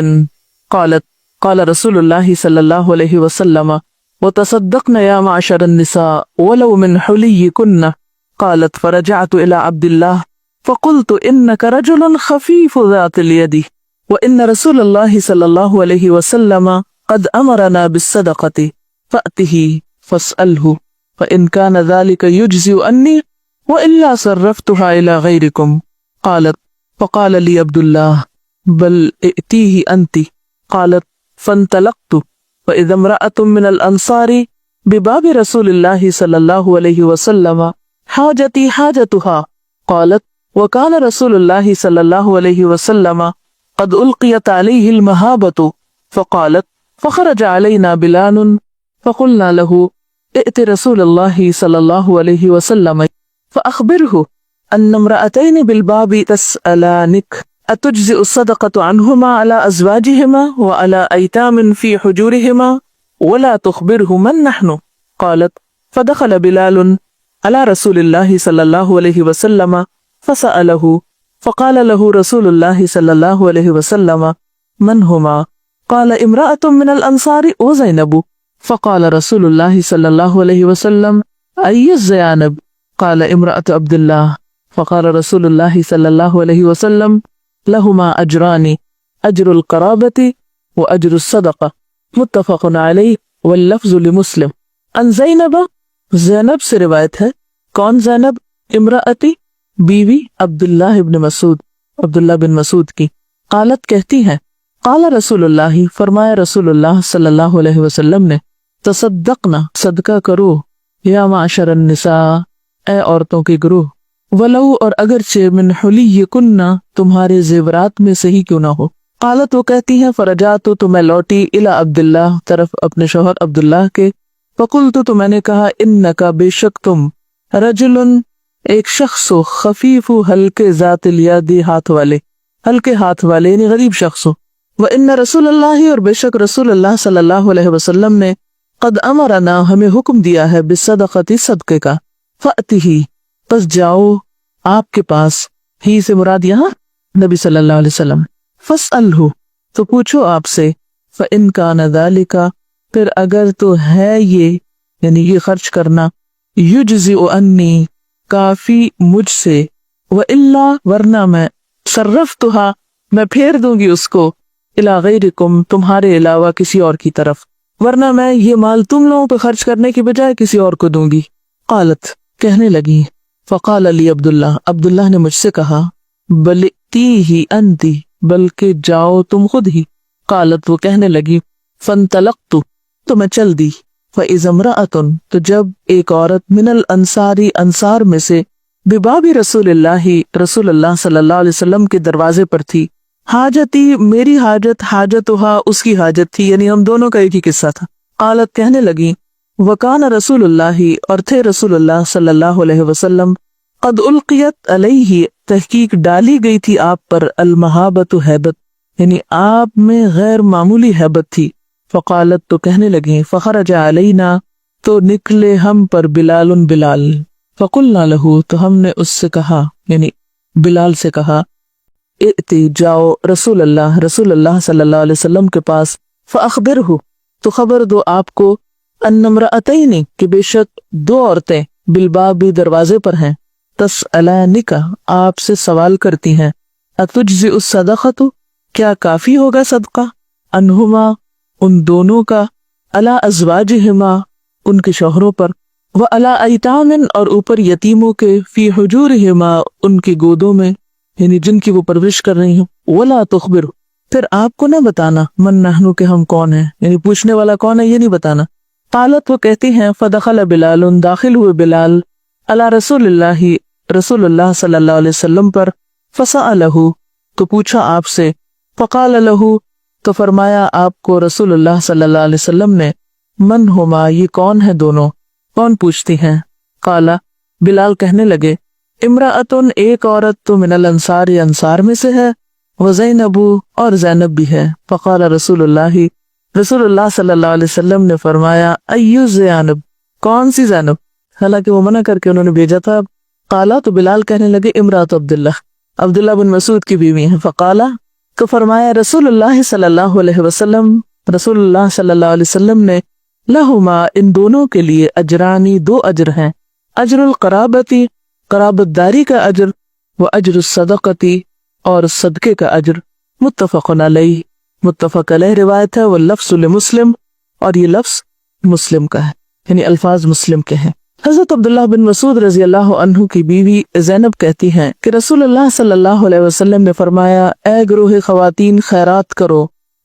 क़ालत क़ाल रसूलुल्लाह सल्लल्लाहु अलैहि वसल्लम व तसद्दक़ना या माशरन निसा वलौ मिन हुलिय्यिकुन्ना क़ालत फ़रजअतु इला अब्दुल्लाह फ़क़ुल्तु इन्नका रजुलन ख़फ़ीफ़ु ज़ातिल यदी व इन्न रसूलल्लाह सल्लल्लाहु अलैहि वसल्लम क़द अमरना बिस्सदक़ति फ़अतिही फ़स्अलहु फ़इन कान ज़ालिका युज्ज़िउ अन्नी व इल्ला सर्रफ़्तुहा इला ग़ैरिकुम क़ालत फ़क़ाल ली अब्दुल्लाह बल इअतीही अंती क़ालत फ़न्तलक़्तु फ़इज़ा इम्रअतुम मिनल अंसारी बिबाबि रसूलिल्लाह सल्लल्लाहु अलैहि वसल्लम हाजती हाजतुहा क़ालत व कान रसूलुल्लाह सल्लल्लाहु अलैहि वसल्लम क़द उल्क़ियत अलैहिल महाबतु फ़क़ालत फ़ख़रज अलैना बिलाल फ़क़ुलना लहु इअति रसूलल्लाह सल्लल्लाहु अलैहि वसल्लम फ़अख़बिरहु अन्न इम्रअतैनि बिलबाबि तस्अलानिक अतुज्ज़िउ सदक़तु अन्हुमा अला अज़वाजिहिमा व अला अयतामिन फ़ी हुजूरिहिमा वला तुख़बिरहु मन नहनु क़ालत फ़दख़ल बिलाल अला रसूलिल्लाह सल्लल्लाहु अलैहि वसल्लम फ़सअलहु फ़क़ाल लहु रसूलुल्लाह सल्लल्लाहु अलैहि वसल्लम मन हुमा क़ाल इम्रअतुम मिनल अंसारी व ज़ैनबु फ़क़ाल रसूलुल्लाह सल्लल्लाहु अलैहि वसल्लम अय्युज़ ज़ैनब क़ाल इम्रअतु अब्दुल्लाह फ़क़ाल रसूलुल्लाह सल्लल्लाहु अलैहि वसल्लम लहुमा अजरानी अजरुल क़राबती व अजरुस सदक़ा मुत्तफ़क़ुन अलैहि वल लफ़्ज़ु लिमुस्लिम। अन ज़ैनब से रिवायत है। कौन ज़ैनब? इम्रअती बीवी अब्दुल्लाह इब्न मसूद, अब्दुल्लाह बिन मसूद की। क़ालत कहती हैं, क़ाल रसूलुल्लाह फरमाया रसूलुल्लाह सल्लल्लाहु अलैहि वसल्लम ने, तसद्दक़ना सदका करो, या माशरन निसा ए औरतों के गिरोह, वलऊ और अगरचे मिन हुलिय्यिकुन्ना तुम्हारे ज़ेवरात में से ही क्यों ना हो। क़ालत वो कहती हैं, फ़रजातु तो मैं लौटी इला अब्दुल्लाह तरफ अपने शौहर अब्दुल्लाह के, फ़क़ुल्तु तो मैंने कहा, इन्नका बेशक तुम रजुलन एक शख्स हो, खफीफु हल्के ज़ातिल यदी हाथ वाले, हल्के हाथ वाले यानी गरीब शख्स हो, व इन्न रसूलल्लाह और बेशक रसूलुल्लाह सल्लल्लाहु अलैहि वसल्लम ने क़द अमरना हमें हुक्म दिया है बिस्सदक़ति सदक़े का, फ़अतिही बस जाओ आपके पास, ही से मुराद यहाँ नबी सल्लल्लाहु अलैहि वसल्लम, फ़स्अलहु तो पूछो आपसे, फ़इन कान ज़ालिका फिर अगर तो है ये यानी ये खर्च करना, युज्ज़िउ अन्नी काफी मुझसे, व इल्ला वरना मैं सर्रफ़्तुहा मैं फेर दूंगी उसको, इला गैरिकुम, तुम्हारे अलावा किसी और की तरफ, वरना मैं ये माल तुम लोगों पे खर्च करने की बजाय किसी और को दूंगी। कालत, कहने लगी, फ़क़ाल अली अब्दुल्लाह, अब्दुल्लाह ने मुझसे कहा, बलिती ही अंती, बल्कि जाओ तुम खुद ही। कालत, वो कहने लगी, फंतलक्तु, तो मैं चल दी। फ़इज़ इम्रअतुन, तो जब एक औरत मिनल अंसारी, अंसार में से, बिबाबी रसूलिल्लाही, रसूलुल्लाह सल्लल्लाहु अलैहि वसल्लम के दरवाजे पर थी, हाजती, मेरी हाजत, हाजतुहा, उसकी हाजत थी, यानी हम दोनों का एक ही किस्सा था। कालत, कहने लगी, वकान रसूलुल्लाही, और थे रसूलुल्लाह सल्लल्लाहु अलैहि वसल्लम, क़द उल्क़ियत अलैहि, तहकीक डाली गई थी आप पर, अलमहाबतु, हैबत, यानी आप में गैर मामूली हैबत थी। फ़क़ालत, तो कहने लगी, फ़ख़रज अलैना, तो निकले हम पर बिलालुन, बिलाल। फ़क़ुलना लहू, तो हमने उससे कहा, यानी बिलाल से कहा, इति, जाओ रसूलुल्लाह सल्लल्लाहु अलैहि वसल्लम के पास, फ़अख़बिरहु, तो खबर दो आपको, अन्नम्रअतैनि, कि बेशक दो औरतें, बिलबाबी, दरवाजे पर हैं, तस्अलानिका, आपसे सवाल करती हैं, अतुज्ज़ि उस सदक़तु, क्या काफी होगा सदका, अनहुमा, उन दोनों का, अला अज़वाजिहिमा, उनके शौहरों पर, व अला अयतामिन, और ऊपर यतीमों के, फी हुजूरिहिमा, उनकी गोदों में, यानी जिनकी वो परवरिश कर रही हूँ। वला तुखबिर, फिर आपको न बताना, मन नहनु, के हम कौन है, यानी पूछने वाला कौन है ये नहीं बताना। कालत, वो कहती हैं, फदखल बिलालुन, दाखिल हुए बिलाल, अला रसूलिल्लाही, रसूलुल्लाह सल्लल्लाहु अलैहि वसल्लम पर, फसअलहु, तो पूछा आपसे, फ़क़ाल लहू, तो फरमाया आपको रसूलुल्लाह सल्लल्लाहु अलैहि वसल्लम ने, मन हुमा, ये कौन है दोनों, कौन पूछती हैं। काला, बिलाल कहने लगे, इम्राअतुन, एक औरत तो मिनल अंसार, अंसार में से है, व ज़ैनबु, और ज़ैनब भी है। फ़क़ाल रसूलुल्लाह सल्लल्लाहु अलैहि वसल्लम ने फरमाया, अय्यु ज़ैनब, कौन सी ज़ैनब, हालांकि वो मना करके उन्होंने भेजा था। काला, तो बिलाल कहने लगे, इम्रात अब्दुल्लाह बिन मसूद की बीवी है। फ़क़ाला, तो फरमाया रसूलुल्लाह सल्लल्लाहु अलैहि वसल्लम, रसूलुल्लाह सल्लल्लाहु अलैहि वसल्लम ने, लहुमा, इन दोनों के लिए, अजरानी, दो अजर हैं, अजरुल क़राबती, क़राबतदारी का अजर, व अजरुस सदक़ती, और सदके का अजर। मुत्तफ़क़ुन अलैहि, मुत्तफ़क़ अलैहि रिवायत है, व लफ्ज़ु लिमुस्लिम, और ये लफ्ज़ मुस्लिम का है, यानी अल्फाज मुस्लिम के हैं। हज़रत अब्दुल्लाह बिन मसूद रज़ी अल्लाह अन्हु की बीवी ज़ैनब कहती हैं कि रसूलुल्लाह सल्लल्लाहु अलैहि वसल्लम ने फरमाया, ए गुरूह ख़वातीन, खैरात करो,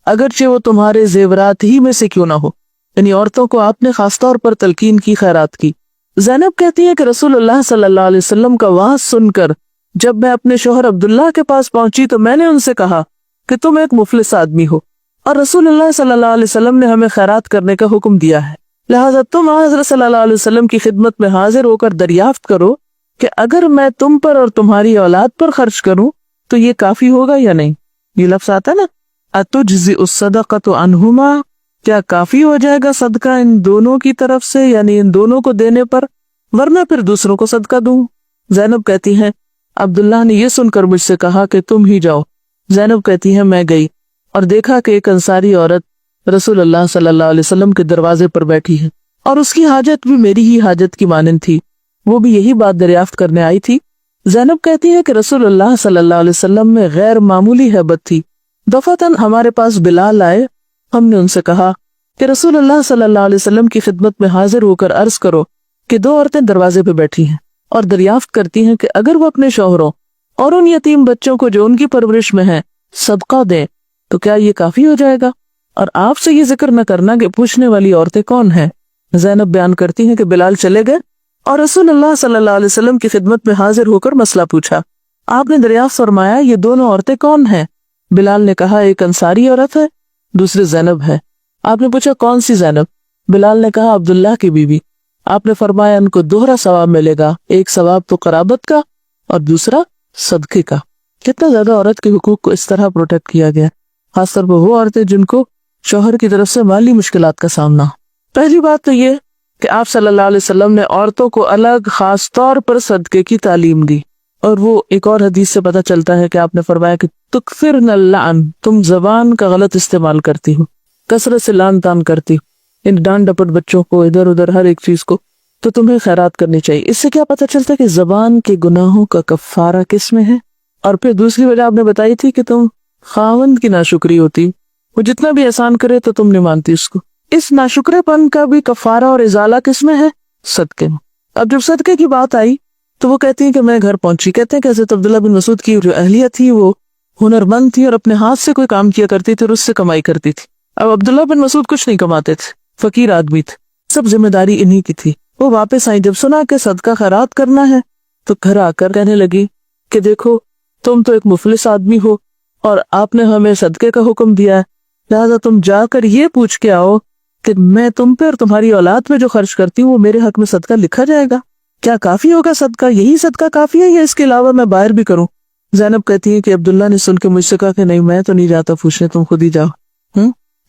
अगरचे वो तुम्हारे ज़ेवरात ही में से क्यों ना हो, यानी औरतों को आपने खास तौर पर तलकीन की, खैरात की। ज़ैनब कहती है कि रसूलुल्लाह सल्लल्लाहु अलैहि वसल्लम का वाज सुनकर जब मैं अपने शौहर अब्दुल्लाह के पास पहुंची तो मैंने उनसे कहा कि तुम एक मुफलिस आदमी हो और रसूलुल्लाह सल्लल्लाहु अलैहि वसल्लम ने हमें खैरात करने का हुक्म दिया है, लिहाजा तुम हज़रत सल्लल्लाहु अलैहि वसल्लम की खिदमत में हाजिर होकर दरियाफ्त करो कि अगर मैं तुम पर और तुम्हारी औलाद पर खर्च करूं तो ये काफी होगा या नहीं। ये लफ्ज़ आता है ना, अतुज्ज़ि उस सदक़तु अन्हुमा, क्या काफी हो जाएगा सदका इन दोनों की तरफ से, यानी इन दोनों को देने पर, वरना फिर दूसरों को सदका दूं। ज़ैनब कहती हैं अब्दुल्लाह ने ये सुनकर मुझसे कहा कि तुम ही जाओ। ज़ैनब कहती है मैं गई और देखा कि एक अंसारी औरत रसूलुल्लाह सल्लल्लाहु अलैहि वसल्लम के दरवाजे पर बैठी है और उसकी हाजत भी मेरी ही हाजत की मानंद थी, वो भी यही बात दरियाफ्त करने आई थी। ज़ैनब कहती है कि रसूलुल्लाह सल्लल्लाहु अलैहि वसल्लम में गैर मामूली हैबत थी। दफातन हमारे पास बिलाल आए, हमने उनसे कहा कि रसूलुल्लाह सल्लल्लाहु अलैहि वसल्लम की खिदमत में हाजिर होकर अर्ज करो कि दो औरतें दरवाजे पे बैठी हैं और दरियाफ्त करती हैं कि अगर वो अपने शौहरों और उन यतीम बच्चों को जो उनकी परवरिश में हैं सदका दें तो क्या ये काफी हो जाएगा, और आपसे ये जिक्र न करना कि पूछने वाली औरतें कौन हैं। ज़ैनब बयान करती हैं कि बिलाल चले गए और रसूलुल्लाह सल्लल्लाहु अलैहि वसल्लम की खिदमत में हाजिर होकर मसला पूछा। आपने दरियाफ्त फरमाया ये दोनों औरतें कौन हैं। बिलाल ने कहा एक अंसारी औरत है, दूसरी ज़ैनब है। आपने पूछा कौन सी ज़ैनब। बिलाल ने कहा अब्दुल्लाह की बीवी। आपने फरमाया उनको दोहरा सवाब मिलेगा, एक सवाब तो कराबत का और दूसरा सदके का। कितना ज्यादा औरत के हुकूक को इस तरह प्रोटेक्ट किया गया, खासतौर पर वो औरतें जिनको शौहर की तरफ से माली मुश्किलात का सामना। पहली बात तो ये कि आप सल्लल्लाहु अलैहि वसल्लम ने औरतों को अलग खास तौर पर सदके की तालीम दी, और वो एक और हदीस से पता चलता है कि आपने फरमाया कि तुकफिरन लान, तुम जबान का गलत इस्तेमाल करती हो, कसरत से लान तान करती हो, इन डांट डपट बच्चों को, इधर उधर हर एक चीज को, तो तुम्हें खैरात करनी चाहिए। इससे क्या पता चलता है कि जबान के गुनाहों का कफ्फारा किस में है। और फिर दूसरी वजह आपने बताई थी कि तुम खावंद की नाशुक्री होती, وہ جتنا بھی احسان کرے تو تم نہیں مانتی اس کو. اس ناشکرے پن کا بھی کفارہ اور ازالہ کس میں ہے؟ صدقے میں. اب جب صدقے کی بات آئی تو وہ کہتی ہیں کہ میں گھر پہنچی. کہتے ہیں کہ حضرت عبداللہ بن مسعود کی جو اہلیہ تھی وہ ہنرمند تھی اور اپنے ہاتھ سے کوئی کام کیا کرتی تھی اور اس سے کمائی کرتی تھی. اب عبداللہ بن مسعود کچھ نہیں کماتے تھے، فقیر آدمی تھے، سب ذمہ داری انہی کی تھی. وہ واپس آئی، جب سنا کہ صدقہ خیرات کرنا ہے تو گھر آ کر کہنے لگی کہ دیکھو تم تو ایک مفلس آدمی ہو اور آپ نے ہمیں صدقے کا حکم دیا ہے، لہٰذا تم جا کر یہ پوچھ کے آؤ کہ میں تم پہ اور تمہاری اولاد پہ جو خرچ کرتی ہوں وہ میرے حق میں صدقہ لکھا جائے گا. کیا کافی ہوگا صدقہ؟ یہی صدقہ کافی ہے یا اس کے علاوہ میں باہر بھی کروں؟ زینب کہتی ہے کہ عبداللہ نے سن کے مجھ سے کہا کہ نہیں میں تو نہیں جاتا پوچھنے، تم خود ہی جاؤ.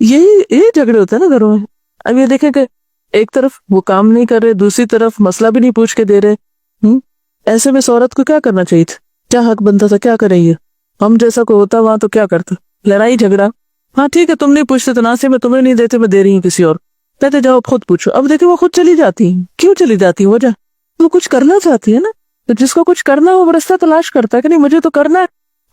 یہی جھگڑے ہوتے ہیں نا گھروں میں. اب یہ دیکھیں کہ ایک طرف وہ کام نہیں کر رہے، دوسری طرف مسئلہ بھی نہیں پوچھ کے دے رہے. ایسے میں اس عورت کو کیا کرنا چاہیے تھا؟ کیا حق بنتا تھا؟ کیا کریں؟ ہم جیسا کوئی ہوتا وہاں تو کیا کرتا؟ لڑائی جھگڑا. ہاں ٹھیک ہے تم نہیں پوچھتے تو ناصر میں تمہیں نہیں دیتے، میں دے رہی ہوں کسی اور. کہتے جاؤ خود پوچھو. اب دیکھیں وہ خود چلی جاتی ہیں. کیوں چلی جاتی ہیں؟ وجہ وہ کچھ کرنا چاہتی ہے نا. تو جس کو کچھ کرنا وہ رستہ تلاش کرتا ہے کہ نہیں مجھے تو کرنا ہے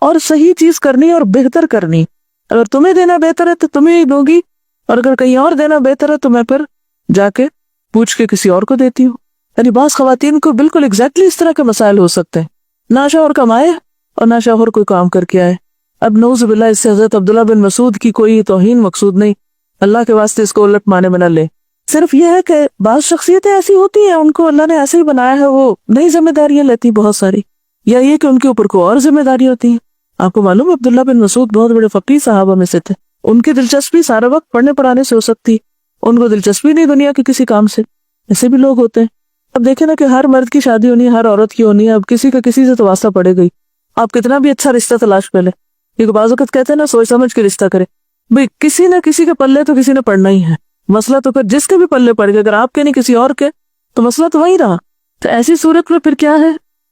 اور صحیح چیز کرنی ہے اور بہتر کرنی. اگر تمہیں دینا بہتر ہے تو تمہیں ہی دوں گی، اور اگر کہیں اور دینا بہتر ہے تو میں پھر جا کے پوچھ کے کسی اور کو دیتی ہوں. یعنی بعض خواتین کو بالکل ایگزیکٹلی اس طرح کے مسائل ہو سکتے ہیں، نہ شوہر کمائے اور نہ شوہر کوئی کام کر کے آئے. اب نعوذ باللہ اس سے حضرت عبداللہ بن مسعود کی کوئی توہین مقصود نہیں، اللہ کے واسطے اس کو الٹ مانے میں نہ لے. صرف یہ ہے کہ بعض شخصیتیں ایسی ہوتی ہیں ان کو اللہ نے ایسے ہی بنایا ہے، وہ نئی ذمہ داریاں لیتی بہت ساری، یا یہ کہ ان کے اوپر کوئی اور ذمہ داری ہوتی ہیں. آپ کو معلوم عبداللہ بن مسعود بہت بڑے فقیہ صحابہ میں سے تھے. ان کی دلچسپی سارا وقت پڑھنے پڑھانے سے ہو سکتی، ان کو دلچسپی نہیں دنیا کے کسی کام سے. ایسے بھی لوگ ہوتے ہیں. اب دیکھیں نا کہ ہر مرد کی شادی ہونی ہے، ہر عورت کی ہونی ہے، اب کسی کا کسی سے تو واسطہ پڑے گئی. آپ کتنا بھی اچھا رشتہ تلاش کر لیں، کیونکہ بعض اوقات کہتے ہیں نا سوچ سمجھ کے رشتہ کرے. بھئی کسی نہ کسی کے پلے تو کسی نے پڑنا ہی ہے. مسئلہ تو پھر جس کے بھی پلے پڑ گئے، اگر آپ کے نہیں کسی اور کے تو مسئلہ تو وہی رہا. تو ایسی صورت میں پھر کیا ہے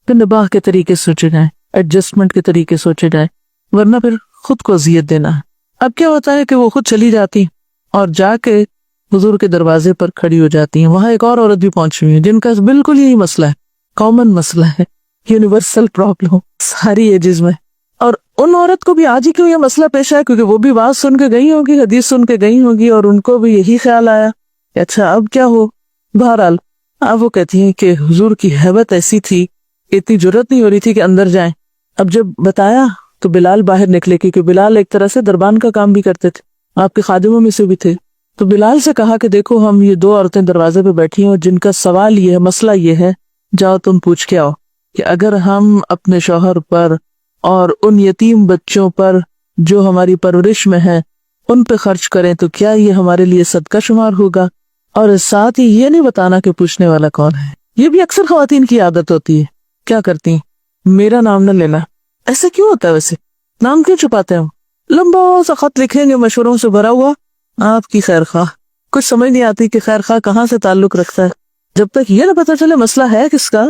کہ نباہ کے طریقے سوچے جائیں، ایڈجسٹمنٹ کے طریقے سوچے جائیں، ورنہ پھر خود کو اذیت دینا ہے. اب کیا ہوتا ہے کہ وہ خود چلی جاتی اور جا کے حضور کے دروازے پر کھڑی ہو جاتی ہیں. وہاں ایک اور عورت بھی پہنچی ہوئی ہے جن کا بالکل یہی مسئلہ ہے، کامن مسئلہ ہے، یونیورسل پرابلم ساری ایجز میں. اور ان عورت کو بھی آج ہی کیوں یہ مسئلہ پیش آیا؟ کیونکہ وہ بھی بات سن کے گئی ہوگی، حدیث سن کے گئی ہوگی، اور ان کو بھی یہی خیال آیا کہ اچھا اب کیا ہو. بہرحال اب وہ کہتی ہیں کہ حضور کی ہیبت ایسی تھی، اتنی جرت نہیں ہو رہی تھی کہ اندر جائیں. اب جب بتایا تو بلال باہر نکلے، کیونکہ بلال ایک طرح سے دربان کا کام بھی کرتے تھے، آپ کے خادموں میں سے بھی تھے. تو بلال سے کہا کہ دیکھو ہم یہ دو عورتیں دروازے پہ بیٹھی ہیں اور جن کا سوال یہ ہے، مسئلہ یہ ہے، جاؤ تم پوچھ کے آؤ کہ اگر ہم اپنے شوہر پر اور ان یتیم بچوں پر جو ہماری پرورش میں ہیں ان پہ خرچ کریں تو کیا یہ ہمارے لیے صدقہ شمار ہوگا؟ اور ساتھ ہی یہ نہیں بتانا کہ پوچھنے والا کون ہے. یہ بھی اکثر خواتین کی عادت ہوتی ہے. کیا کرتی ہیں؟ میرا نام نہ لینا. ایسا کیوں ہوتا ہے ویسے؟ نام کیوں چھپاتے ہیں؟ لمبا سا خط لکھیں گے مشوروں سے بھرا ہوا، آپ کی خیر خواہ. کچھ سمجھ نہیں آتی کہ خیر خواہ کہاں سے تعلق رکھتا ہے. جب تک یہ نہ پتا چلے مسئلہ ہے کس کا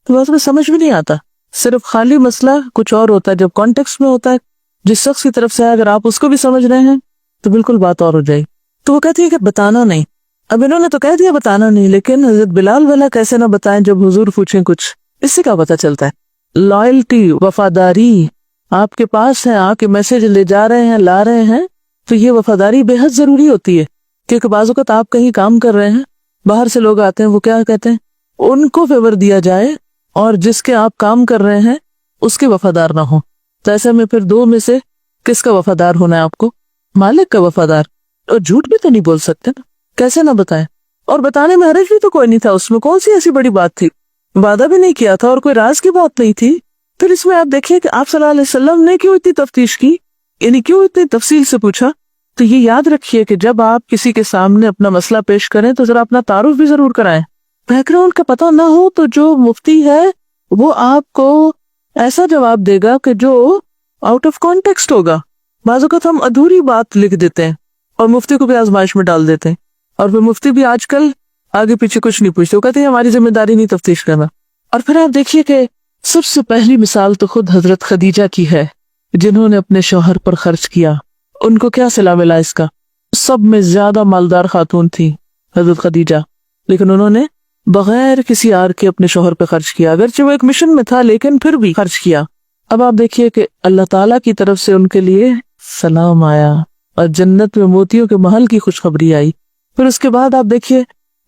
تو بس میں سمجھ بھی نہیں آتا. صرف خالی مسئلہ کچھ اور ہوتا ہے، جب کانٹیکسٹ میں ہوتا ہے جس شخص کی طرف سے ہے، اگر آپ اس کو بھی سمجھ رہے ہیں تو بالکل بات اور ہو جائے. تو وہ کہتی ہے کہ بتانا نہیں. اب انہوں نے تو کہہ دیا بتانا نہیں، لیکن حضرت بلال والا کیسے نہ بتائیں جب حضور پوچھیں کچھ؟ اس سے کیا پتا چلتا ہے؟ لائلٹی، وفاداری آپ کے پاس ہے، آپ کے میسج لے جا رہے ہیں، لا رہے ہیں، تو یہ وفاداری بے حد ضروری ہوتی ہے. کیونکہ بعض اوقات آپ کہیں کام کر رہے ہیں، باہر سے لوگ آتے ہیں، وہ کیا کہتے ہیں ان کو فیور دیا جائے اور جس کے آپ کام کر رہے ہیں اس کے وفادار نہ ہو. تو ایسے میں پھر دو میں سے کس کا وفادار ہونا ہے آپ کو؟ مالک کا وفادار. اور جھوٹ بھی تو نہیں بول سکتے نا، کیسے نہ بتائیں؟ اور بتانے میں حرج بھی تو کوئی نہیں تھا، اس میں کون سی ایسی بڑی بات تھی؟ وعدہ بھی نہیں کیا تھا اور کوئی راز کی بات نہیں تھی. پھر اس میں آپ دیکھیے کہ آپ صلی اللہ علیہ وسلم نے کیوں اتنی تفتیش کی، یعنی کیوں اتنی تفصیل سے پوچھا. تو یہ یاد رکھیے کہ جب آپ کسی کے سامنے اپنا مسئلہ پیش کریں تو ذرا اپنا تعارف بھی ضرور کرائیں. بیک گراؤنڈ کا پتہ نہ ہو تو جو مفتی ہے وہ آپ کو ایسا جواب دے گا کہ جو آؤٹ آف کانٹیکسٹ ہوگا. بعض اوقات ہم ادھوری بات لکھ دیتے ہیں اور مفتی کو بھی آزمائش میں ڈال دیتے ہیں، اور پھر مفتی بھی آج کل آگے پیچھے کچھ نہیں پوچھتے، وہ کہتے ہیں ہماری ذمہ داری نہیں تفتیش کرنا. اور پھر آپ دیکھیے کہ سب سے پہلی مثال تو خود حضرت خدیجہ کی ہے، جنہوں نے اپنے شوہر پر خرچ کیا. ان کو کیا صلہ ملا اس کا؟ سب میں زیادہ مالدار خاتون تھی حضرت خدیجہ، لیکن انہوں نے بغیر کسی آر کے اپنے شوہر پہ خرچ کیا. اگرچہ وہ ایک مشن میں تھا لیکن پھر بھی خرچ کیا. اب آپ دیکھیے کہ اللہ تعالیٰ کی طرف سے ان کے لیے سلام آیا اور جنت میں موتیوں کے محل کی خوشخبری آئی۔ پھر اس کے بعد آپ دیکھیے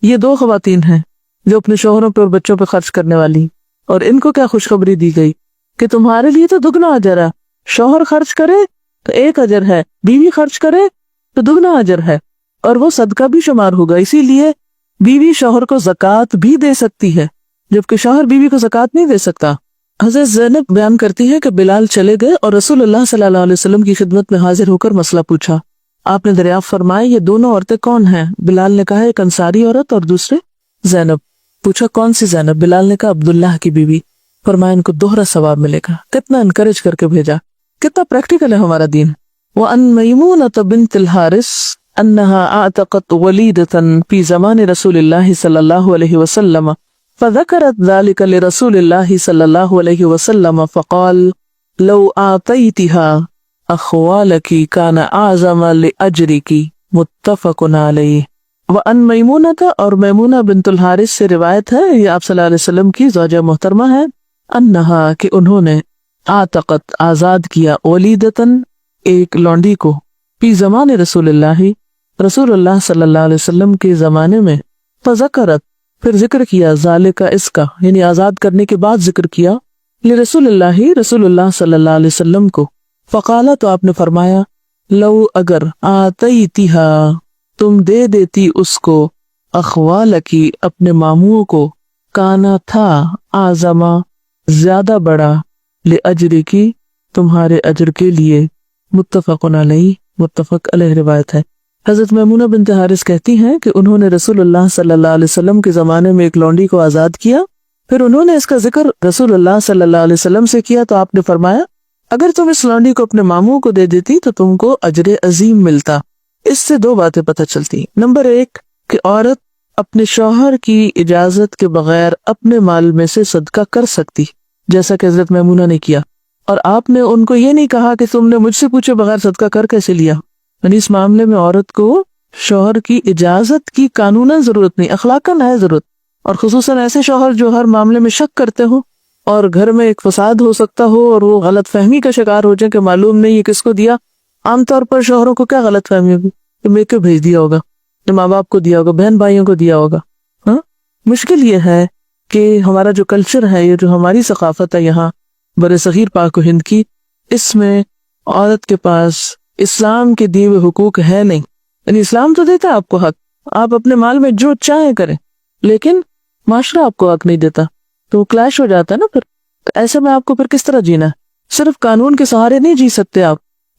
یہ دو خواتین ہیں جو اپنے شوہروں پہ اور بچوں پہ خرچ کرنے والی، اور ان کو کیا خوشخبری دی گئی کہ تمہارے لیے تو دگنا اجر ہے، شوہر خرچ کرے تو ایک اجر ہے، بیوی خرچ کرے تو دگنا اجر ہے، اور وہ صدقہ بھی شمار ہوگا۔ اسی لیے بیوی شوہر کو زکوٰۃ بھی دے سکتی ہے جبکہ شوہر بیوی کو زکوٰۃ نہیں دے سکتا۔ حضرت زینب بیان کرتی ہے کہ بلال چلے گئے اور رسول اللہ صلی اللہ علیہ وسلم کی خدمت میں حاضر ہو کر مسئلہ پوچھا۔ آپ نے دریافت فرمائے یہ دونوں عورتیں کون ہیں؟ بلال نے کہا ایک انصاری عورت اور دوسرے زینب۔ پوچھا کون سی زینب؟ بلال نے کہا عبداللہ کی بیوی۔ فرمایا ان کو دوہرا ثواب ملے گا۔ کتنا انکریج کر کے بھیجا، کتنا پریکٹیکل ہے ہمارا دین۔ وَأَن مَيْمُونَةَ بِنْتِ الْحَارِثِ أَنَّهَا أَعْتَقَتْ وَلِيدَةً فِي زَمَانِ رسول اللہ صلی اللہ علیہ وسلم فذكرت ذلك لرسول الله صلى الله عليه وسلم فقال لو أعطيتها أخوالك كان أعظم لأجرك متفق عليه۔ وأن میمونہ اور میمونہ بنت الحارث سے روایت ہے، یہ آپ صلی اللہ علیہ وسلم کی زوجہ محترمہ ہے، انہا کہ انہوں نے اعتقت آزاد کیا ولیدتن ایک لونڈی کو، فی زمان رسول اللہ رسول اللہ صلی اللہ علیہ وسلم کے زمانے میں، فذکرت پھر ذکر کیا ذالکا اس کا یعنی آزاد کرنے کے بعد ذکر کیا لرسول اللہ رسول اللہ صلی اللہ علیہ وسلم کو، فقالا تو آپ نے فرمایا لو اگر آتیتہا تم دے دیتی اس کو اخوالکی اپنے ماموں کو، کانا تھا اعظما زیادہ بڑا لأجرکی تمہارے اجر کے لیے، متفق علیہ متفق علیہ روایت ہے۔ حضرت میمونہ بنت حارث کہتی ہیں کہ انہوں نے رسول اللہ صلی اللہ علیہ وسلم کے زمانے میں ایک لونڈی کو آزاد کیا، پھر انہوں نے اس کا ذکر رسول اللہ صلی اللہ علیہ وسلم سے کیا تو آپ نے فرمایا اگر تم اس لونڈی کو اپنے ماموں کو دے دیتی تو تم کو اجر عظیم ملتا۔ اس سے دو باتیں پتہ چلتی، نمبر ایک کہ عورت اپنے شوہر کی اجازت کے بغیر اپنے مال میں سے صدقہ کر سکتی جیسا کہ حضرت میمونہ نے کیا، اور آپ نے ان کو یہ نہیں کہا کہ تم نے مجھ سے پوچھے بغیر صدقہ کر کیسے لیا، یعنی اس معاملے میں عورت کو شوہر کی اجازت کی قانوناً ضرورت نہیں، اخلاقاً ہے ضرورت، اور خصوصاً ایسے شوہر جو ہر معاملے میں شک کرتے ہو اور گھر میں ایک فساد ہو سکتا ہو اور وہ غلط فہمی کا شکار ہو جائے کہ معلوم نہیں یہ کس کو دیا۔ عام طور پر شوہروں کو کیا غلط فہمی ہوگی کہ میک بھیج دیا ہوگا، ماں باپ کو دیا ہوگا، بہن بھائیوں کو دیا ہوگا۔ ہاں مشکل یہ ہے کہ ہمارا جو کلچر ہے، یہ جو ہماری ثقافت ہے یہاں بر صغیر پاک و ہند کی، اس میں عورت کے پاس اسلام کے دیے ہوئے حقوق ہے نہیں، یعنی اسلام تو دیتا ہے آپ کو حق، آپ اپنے مال میں جو چاہیں کریں، لیکن معاشرہ آپ کو حق نہیں دیتا، تو وہ کلیش ہو جاتا ہے نا۔ پھر تو ایسے میں آپ کو پھر کس طرح جینا ہے؟ صرف قانون کے سہارے نہیں جی سکتے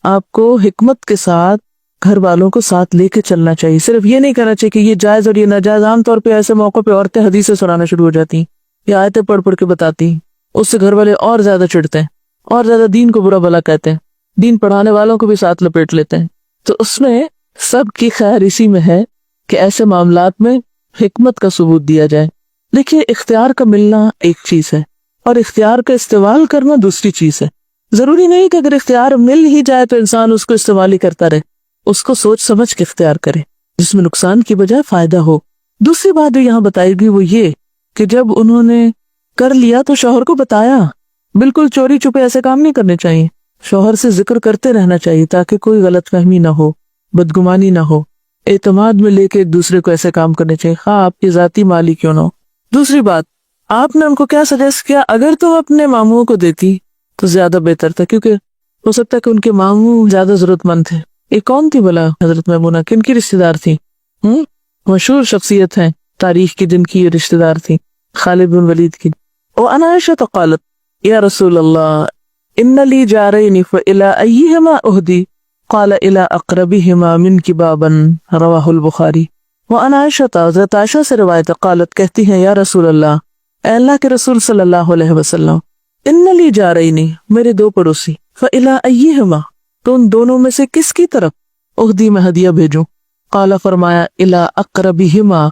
آپ کو حکمت کے ساتھ گھر والوں کو ساتھ لے کے چلنا چاہیے۔ صرف یہ نہیں کرنا چاہیے کہ یہ جائز اور یہ ناجائز۔ عام طور پہ ایسے موقع پہ عورتیں حدیثیں سنانا شروع ہو جاتی ہیں یا آیتیں پڑھ پڑھ کے بتاتی ہیں، اس سے گھر والے اور زیادہ چڑھتے ہیں، اور زیادہ دین کو برا بھلا کہتے ہیں، دین پڑھانے والوں کو بھی ساتھ لپیٹ لیتے ہیں۔ تو اس میں سب کی خیر اسی میں ہے کہ ایسے معاملات میں حکمت کا ثبوت دیا جائے۔ دیکھیے اختیار کا ملنا ایک چیز ہے اور اختیار کا استعمال کرنا دوسری چیز ہے۔ ضروری نہیں کہ اگر اختیار مل ہی جائے تو انسان اس کو استعمال ہی کرتا رہے، اس کو سوچ سمجھ کے اختیار کرے جس میں نقصان کی بجائے فائدہ ہو۔ دوسری بات جو یہاں بتائی گئی وہ یہ کہ جب انہوں نے کر لیا تو شوہر کو بتایا، بالکل چوری چھپے ایسے کام نہیں کرنے چاہیے، شوہر سے ذکر کرتے رہنا چاہیے تاکہ کوئی غلط فہمی نہ ہو، بدگمانی نہ ہو، اعتماد میں لے کے ایک دوسرے کو ایسے کام کرنے چاہیے، خواہ آپ کی ذاتی مالی کیوں نہ ہو۔ دوسری بات، آپ نے ان کو کیا سجیسٹ کیا؟ اگر تو اپنے ماموں کو دیتی تو زیادہ بہتر تھا، کیونکہ ہو سکتا ہے کہ ان کے ماموں زیادہ ضرورت مند تھے۔ یہ کون تھی بلا حضرت میمونہ؟ کن کی رشتہ دار تھی؟ مشہور شخصیت ہیں تاریخ کی جن کی یہ رشتہ دار تھی، خالد بن ولید کی۔ وعن عائشہ قالت یا رسول اللہ ان لی جارین فإلی ایہما اہدی قال الی اقربہما منک بابا، رواہ البخاری۔ وعن عائشہ حضرت عائشہ سے روایت قالت کہتی ہیں یا رسول اللہ، اے اللہ کے رسول صلی اللہ علیہ وسلم، ان لی جارین میرے دو پڑوسی، فإلی ایہما تو ان دونوں میں سے کس کی طرف اہدی میں ہدیہ بھیجوں؟ قال فرمایا الی اقربہما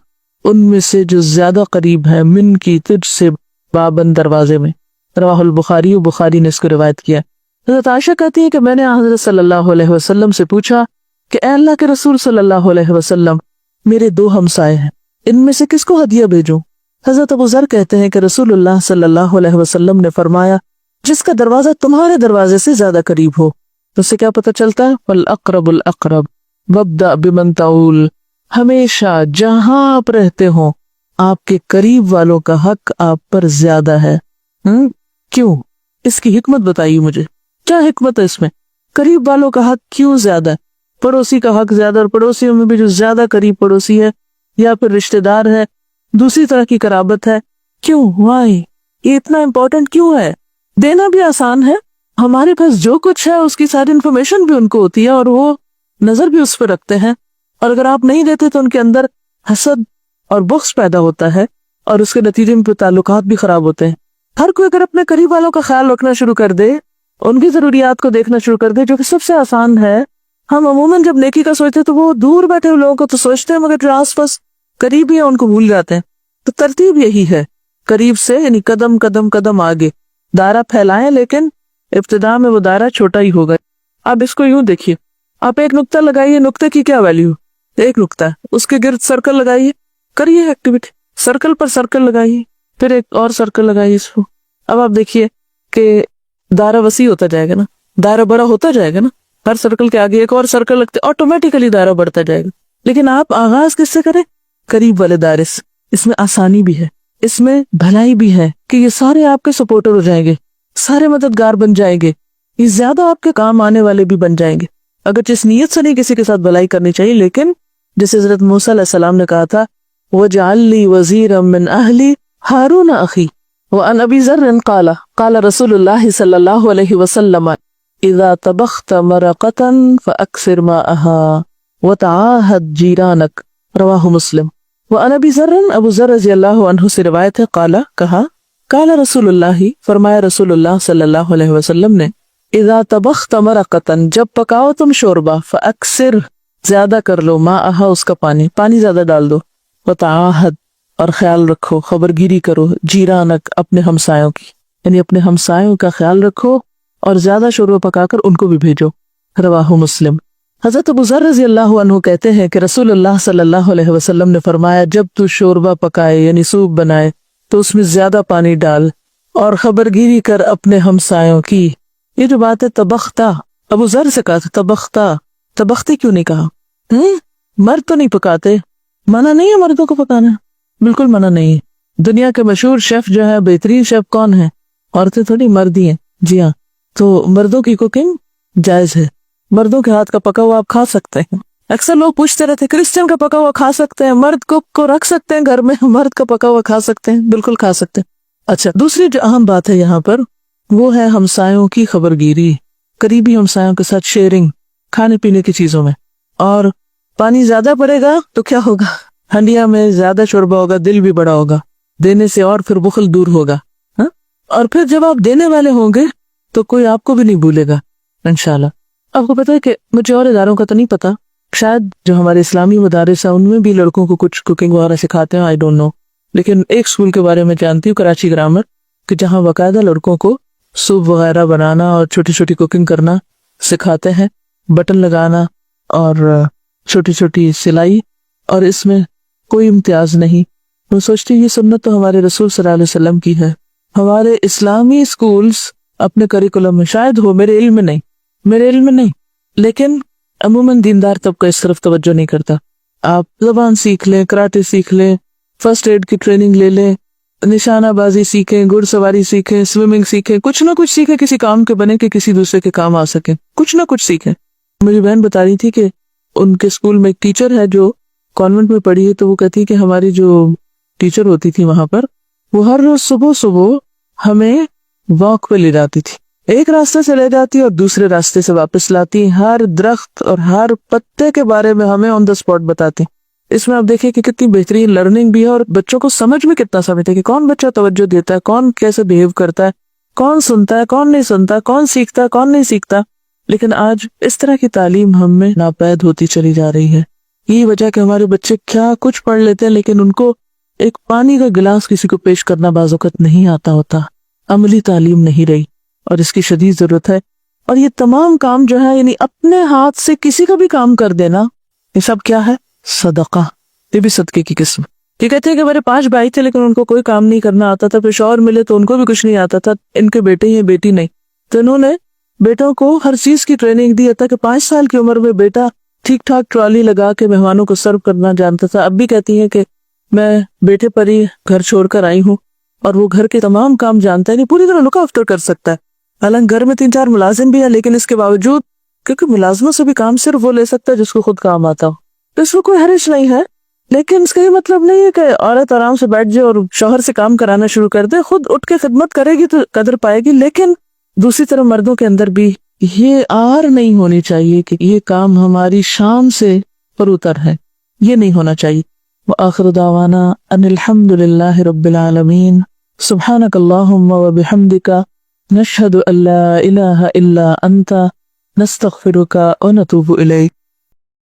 ان میں سے جو زیادہ قریب ہے، من کی تجھ سے، بابن دروازے میں، رواہ البخاری، بخاری نے اس کو روایت کیا۔ حضرت عائشہ کہتی ہے کہ میں نے حضرت صلی اللہ علیہ وسلم سے پوچھا کہ اے اللہ کے رسول صلی اللہ علیہ وسلم، میرے دو ہمسائے ہیں، ان میں سے کس کو ہدیہ بھیجوں؟ حضرت ابو ذر کہتے ہیں کہ رسول اللہ صلی اللہ علیہ وسلم نے فرمایا جس کا دروازہ تمہارے دروازے سے زیادہ قریب ہو، تو उससे क्या पता चलता है? वल अक़रबुल अक़रब वब्दा बिमन ताउल। हमेशा जहां आप रहते हो आपके करीब वालों का हक आप पर ज्यादा है। क्यों? इसकी हिकमत बताइए मुझे, क्या हिकमत है इसमें? करीब वालों का हक क्यों ज्यादा है? पड़ोसी का हक ज्यादा, और पड़ोसियों में भी जो ज्यादा करीब पड़ोसी है या फिर रिश्तेदार है, दूसरी तरह की कराबत है, क्यों? वाई? ये इतना इम्पोर्टेंट क्यों है? देना भी आसान है, हमारे पास जो कुछ है उसकी सारी इन्फॉर्मेशन भी उनको होती है और वो नजर भी उस पर रखते हैं, और अगर आप नहीं देते तो उनके अंदर हसद और बुग़्ज़ पैदा होता है और उसके नतीजे में ताल्लुकात भी खराब होते हैं। हर कोई अगर अपने करीब वालों का ख्याल रखना शुरू कर दे, उनकी जरूरियात को देखना शुरू कर दे, जो कि सबसे आसान है। हम अमूमन जब नेकी का सोचते हैं तो वो दूर बैठे हुए लोगों को तो सोचते हैं, मगर जो आस पास करीब ही है उनको भूल जाते हैं। तो तरतीब यही है, करीब से यानी कदम कदम कदम आगे दायरा फैलाएं, लेकिन इब्तिदा में वो दायरा छोटा ही होगा। आप इसको यूं देखिए, आप एक नुक्ता लगाइए, नुक्ते की क्या वैल्यू? एक नुक्ता है, उसके गिर्द सर्कल लगाइए, करिए एक्टिविटी, सर्कल पर सर्कल लगाइए, फिर एक और सर्कल लगाइए इसको। अब आप देखिए कि दायरा वसी होता जाएगा ना, दायरा बड़ा होता जाएगा ना, हर सर्कल के आगे एक और सर्कल लगते, ऑटोमेटिकली दायरा बढ़ता जाएगा। लेकिन आप आगाज किससे करें? करीब वाले दायरे से। इसमें आसानी भी है, इसमें भलाई भी है कि ये सारे आपके सपोर्टर हो जाएंगे, सारे मददगार बन जाएंगे, ये ज्यादा आपके काम आने वाले भी बन जाएंगे। अगर जिस नीयत से नहीं किसी के साथ भलाई करनी चाहिए, लेकिन जैसे हज़रत मूसा अलैहिस्सलाम ने कहा था, वजअल्ली वज़ीरम मिन अहली हारून अखी व अन अबी ज़र्र क़ाला क़ाला रसूलुल्लाह सल्लल्लाहु अलैहि वसल्लम इज़ा तबख्त मरक़तन फ़अक्सिर माअहा व तआहद जीरानक। रवाहु मुस्लिम। व अन अबी ज़र्र, अबू ज़र्र रज़ियल्लाहु अन्हु से रिवायत है, क़ाला कहा, क़ाला रसूलुल्लाह फरमाया रसूलुल्लाह सल्लल्लाहु अलैहि वसल्लम ने, इज़ा तबख्त मरक़तन जब पकाओ तुम शोरबा, फ़अक्सिर ज्यादा कर लो, माअहा उसका पानी, पानी ज्यादा डाल दो, व तआहद और ख्याल रखो, खबरगिरी करो, जीरानक अपने हमसायों की, यानी अपने हमसायों का ख्याल रखो और ज्यादा शोरबा पकाकर उनको भी भेजो। रवाहु मुस्लिम। हजरत अबू ज़र रज़ियल्लाहु अन्हु कहते हैं कि रसूलुल्लाह सल्लल्लाहु अलैहि वसल्लम ने फरमाया, जब तू शोरबा पकाए यानी सूप बनाए तो उसमें ज्यादा पानी डाल और खबरगिरी कर अपने हमसायों की। ये जो बात है तबख्ता, अबू ज़र से कहा था तबख्ता, तबख्ती क्यों नहीं कहा? मर्द तो नहीं पकाते, मना नहीं है मर्दों को पकाना, बिल्कुल मना नहीं है। दुनिया के मशहूर शेफ जो है, बेहतरीन शेफ कौन है? औरतें थोड़ी, मर्द ही हैं। जी हाँ, तो मर्दों की कुकिंग जायज है, मर्दों के हाथ का पका हुआ आप खा सकते हैं। अक्सर लोग पूछते रहते, क्रिश्चियन का पका हुआ खा सकते हैं, मर्द कुक को रख सकते हैं घर में, मर्द का पका हुआ खा सकते हैं? बिल्कुल खा सकते हैं। अच्छा, दूसरी जो अहम बात है यहाँ पर वो है हमसायों की खबरगिरी, करीबी हमसायों के साथ शेयरिंग खाने पीने की चीजों में। और पानी ज्यादा पड़ेगा तो क्या होगा? हंडिया में ज्यादा शोरबा होगा, दिल भी बड़ा होगा देने से, और फिर बुखल दूर होगा। हा? और फिर जब आप देने वाले होंगे तो कोई आपको भी नहीं भूलेगा इंशाल्लाह। आपको पता है कि मुझे और इदारों का तो नहीं पता, शायद जो हमारे इस्लामी मदारिस है उनमें भी लड़कों को कुछ कुकिंग वगैरह सिखाते हैं, आई डोंट नो। लेकिन एक स्कूल के बारे में जानती हूँ, कराची ग्रामर, कि जहाँ बाकायदा लड़कों को सूप वगैरह बनाना और छोटी छोटी कुकिंग करना सिखाते हैं, बटन लगाना और छोटी छोटी सिलाई, और इसमें कोई इम्तियाज नहीं। मैं सोचती ये सुन्नत तो हमारे रसूल सल्लल्लाहु अलैहि वसल्लम की है। हमारे इस्लामी स्कूल्स अपने करिकुलम में शायद हो, मेरे इल्म में नहीं, लेकिन अमूमन दीनदार तबका इस तरफ तवज्जो नहीं करता। आप ज़बान सीख लें, कराटे सीख लें, फर्स्ट एड की ट्रेनिंग ले लें, निशानाबाजी सीखें, घुड़सवारी सीखें, स्विमिंग सीखें, कुछ ना कुछ सीखें, किसी काम के बने कि किसी दूसरे के काम आ सके, कुछ ना कुछ सीखें। मेरी बहन बता रही थी कि उनके स्कूल में एक टीचर है जो कॉन्वेंट में पढ़ी है, तो वो कहती कि हमारी जो टीचर होती थी वहां पर, वो हर रोज सुबह सुबह हमें वॉक पे ले जाती थी, एक रास्ते से ले जाती और दूसरे रास्ते से वापस लाती, हर दरख्त और हर पत्ते के बारे में हमें ऑन द स्पॉट बताती। इसमें आप देखिए कि कितनी बेहतरीन लर्निंग भी है और बच्चों को समझ में कितना समझते हैं कि कौन बच्चा तवज्जो देता है, कौन कैसे बिहेव करता है, कौन सुनता है, कौन नहीं सुनता, कौन सीखता है, कौन नहीं सीखता। लेकिन आज इस तरह की तालीम हम में नापैद होती चली जा रही है। यही वजह कि हमारे बच्चे क्या कुछ पढ़ लेते हैं, लेकिन उनको एक पानी का गिलास किसी को पेश करना बाज़ौक़त नहीं आता होता। अमली तालीम नहीं रही और इसकी शदीद जरूरत है। और ये तमाम काम जो है, यानी अपने हाथ से किसी का भी काम कर देना, ये सब क्या है? सदका। ये भी सदके की किस्म। ये कहते हैं कि मेरे 5 भाई थे लेकिन उनको कोई काम नहीं करना आता था, फिर शौहर मिले तो उनको भी कुछ नहीं आता था, इनके बेटे हैं बेटी नहीं, तो इन्होंने بیٹوں کو ہر چیز کی ٹریننگ دی، حتیٰ کہ 5 سال کی عمر میں بیٹا ٹھیک ٹھاک ٹرالی لگا کے مہمانوں کو سرو کرنا جانتا تھا۔ اب بھی کہتی ہیں کہ میں بیٹے پر ہی گھر چھوڑ کر آئی ہوں اور وہ گھر کے تمام کام جانتا ہے، نہیں پوری طرح لک آفٹر کر سکتا ہے۔ حالانکہ گھر میں 3-4 ملازم بھی ہیں، لیکن اس کے باوجود کیونکہ ملازموں سے بھی کام صرف وہ لے سکتا ہے جس کو خود کام آتا ہو، تو اس کو کوئی حرج نہیں ہے۔ لیکن اس کا یہ مطلب نہیں ہے کہ عورت آرام سے بیٹھ جائے اور شوہر سے کام کرانا شروع کر دے، خود اٹھ کے خدمت کرے گی تو قدر پائے گی۔ لیکن دوسری طرف مردوں کے اندر بھی یہ آر نہیں ہونی چاہیے کہ یہ کام ہماری شان سے پروتر ہے، یہ نہیں ہونا چاہیے۔ وآخر دعوانا ان الحمد للہ رب العالمین، سبحانک اللہم وبحمدک، نشہد ان لا الہ الا انت، نستغفرک ونتوب الیک۔